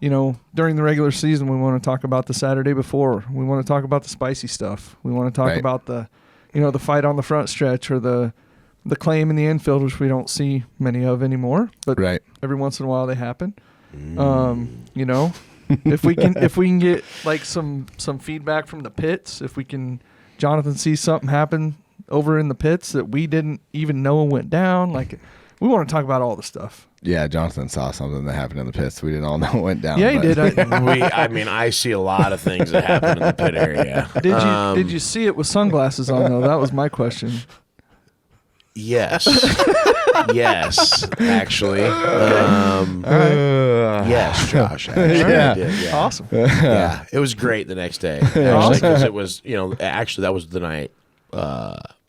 During the regular season, we want to talk about the Saturday before. We want to talk about the spicy stuff. We want to talk about the fight on the front stretch or the claim in the infield, which we don't see many of anymore. But every once in a while they happen. If we can get like some feedback from the pits, if we can, Johnathon sees something happen over in the pits that we didn't even know went down. Like we want to talk about all the stuff. Yeah, Johnathon saw something that happened in the pits. We didn't all know it went down. Yeah, he did. I mean, I see a lot of things that happen in the pit area. Did you see it with sunglasses on, though? That was my question. Yes. Yes, actually. Yes, Josh. Actually, Yeah. I did, yeah. Awesome. Yeah, it was great the next day. Actually, because it was, actually that was the night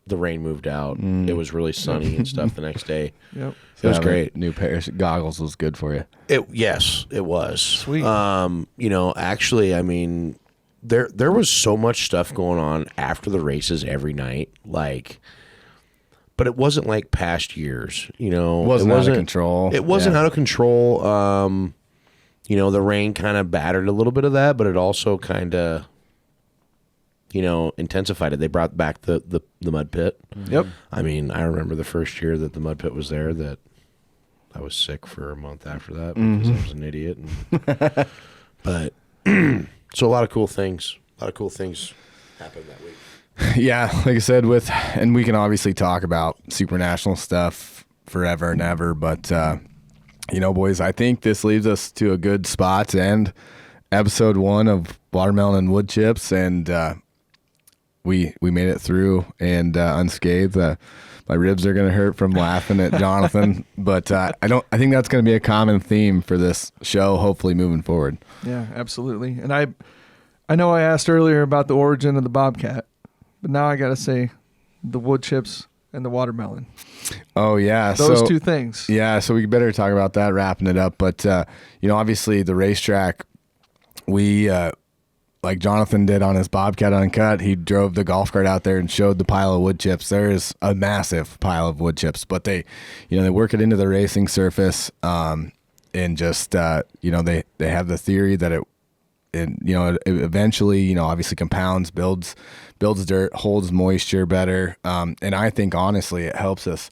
the rain moved out. It was really sunny and stuff the next day. Yep. It was great. New pair of goggles was good for you. Yes, it was. Sweet. Actually, I mean, there was so much stuff going on after the races every night, like, but it wasn't like past years. It wasn't out of control. It wasn't out of control. The rain kind of battered a little bit of that, but it also kind of, intensified it. They brought back the mud pit. Yep. I mean, I remember the first year that the mud pit was there that I was sick for a month after that because I was an idiot. But so a lot of cool things happened that week. Yeah, like I said, and we can obviously talk about Super National stuff forever and ever, but boys, I think this leads us to a good spot to end episode 1 of Watermelon and Woodchips, and we made it through and unscathed. My ribs are going to hurt from laughing at Johnathon, but I think that's going to be a common theme for this show, hopefully moving forward. Yeah, absolutely. And I know I asked earlier about the origin of the Bobcat, but now I got to say the Woodchips and the watermelon. Oh yeah, those two things. Yeah, so we better talk about that, wrapping it up. But obviously the racetrack, we like Johnathon did on his Bobcat Uncut, he drove the golf cart out there and showed the pile of wood chips. There is a massive pile of wood chips, but they work it into the racing surface, and just they have the theory that it eventually obviously compounds, builds dirt, holds moisture better, and I think honestly it helps us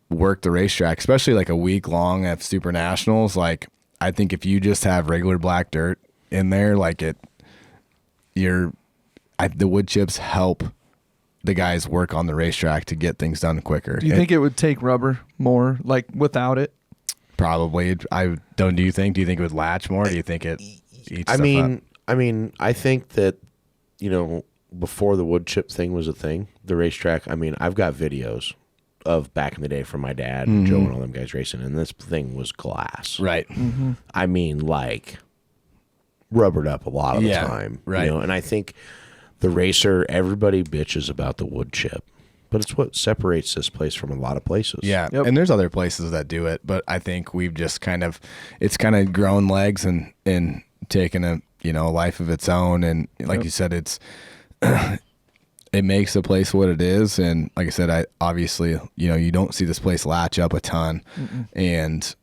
work the racetrack, especially like a week long at Super Nationals. Like I think if you just have regular black dirt in there, like the wood chips help the guys work on the racetrack to get things done quicker. Do you think it would take rubber more, like without it? Probably. Do you think it would latch more? Do you think it eats stuff up? I think that, before the wood chip thing was a thing, the racetrack, I've got videos of back in the day from my dad and Joe and all them guys racing, and this thing was glass. Right. Mm-hmm. Like rubbered up a lot of the time. Right. And I think the racer, everybody bitches about the wood chip, but it's what separates this place from a lot of places. Yeah. Yep. And there's other places that do it, but I think we've just it's kind of grown legs and taken a life of its own. And like you said, it's it makes the place what it is. And like I said, I obviously, you don't see this place latch up a ton. And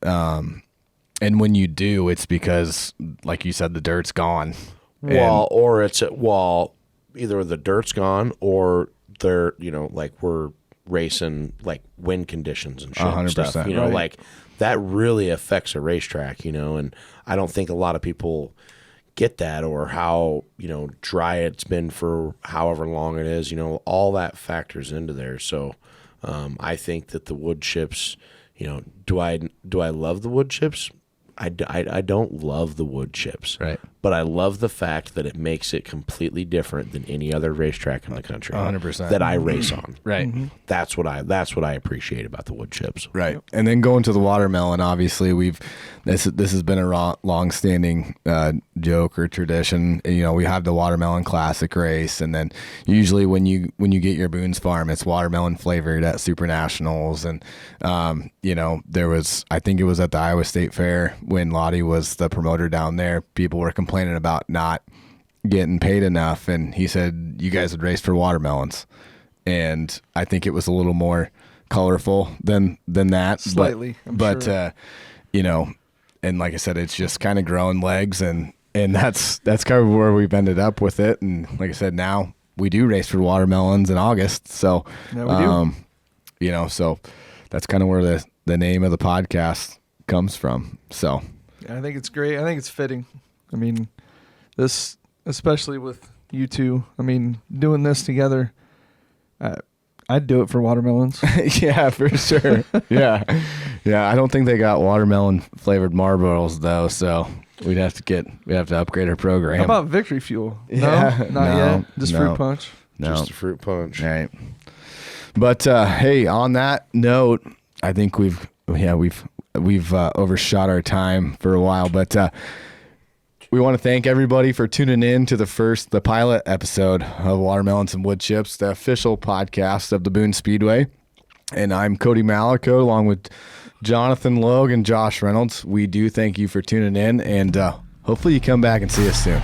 when you do, it's because, like you said, the dirt's gone. Or it's either the dirt's gone or they're, like we're racing like wind conditions and shit 100%, and stuff. right. Like that really affects a racetrack, and I don't think a lot of people get that, or how, dry it's been for however long it is, all that factors into there. So I think that the wood chips, do I love the wood chips? I don't love the wood chips, Right. But I love the fact that it makes it completely different than any other racetrack in the country 100%. that I race on. Right. That's what I appreciate about the wood chips. Right. And then going to the watermelon, obviously this has been a long-standing joke or tradition. We have the Watermelon Classic race, and then usually when you get your Boone's Farm, it's watermelon flavored at Super Nationals. And there was, I think it was at the Iowa State Fair when Lottie was the promoter down there, people were complaining about not getting paid enough, and he said you guys would race for watermelons. And I think it was a little more colorful than that, Slightly, but sure. And like I said, it's just kind of growing legs, and that's kind of where we've ended up with it. And like I said, now we do race for watermelons in August, so Yeah, we do. So that's kind of where the name of the podcast comes from. So I think it's great. I think it's fitting. This, especially with you two, doing this together, I'd do it for watermelons. yeah, for sure. Yeah. I don't think they got watermelon flavored Marlboros though, so we have to upgrade our program. How about Victory Fuel? Yeah, no, not yet. Just fruit punch. No, Just a fruit punch. right. But hey, on that note, I think we've overshot our time for a while, but we want to thank everybody for tuning in to the pilot episode of Watermelons and Wood Chips, the official podcast of the Boone Speedway. And I'm Coty Mallicoat, along with Johnathon, Logue, and Josh Reynolds. We do thank you for tuning in, and hopefully you come back and see us soon.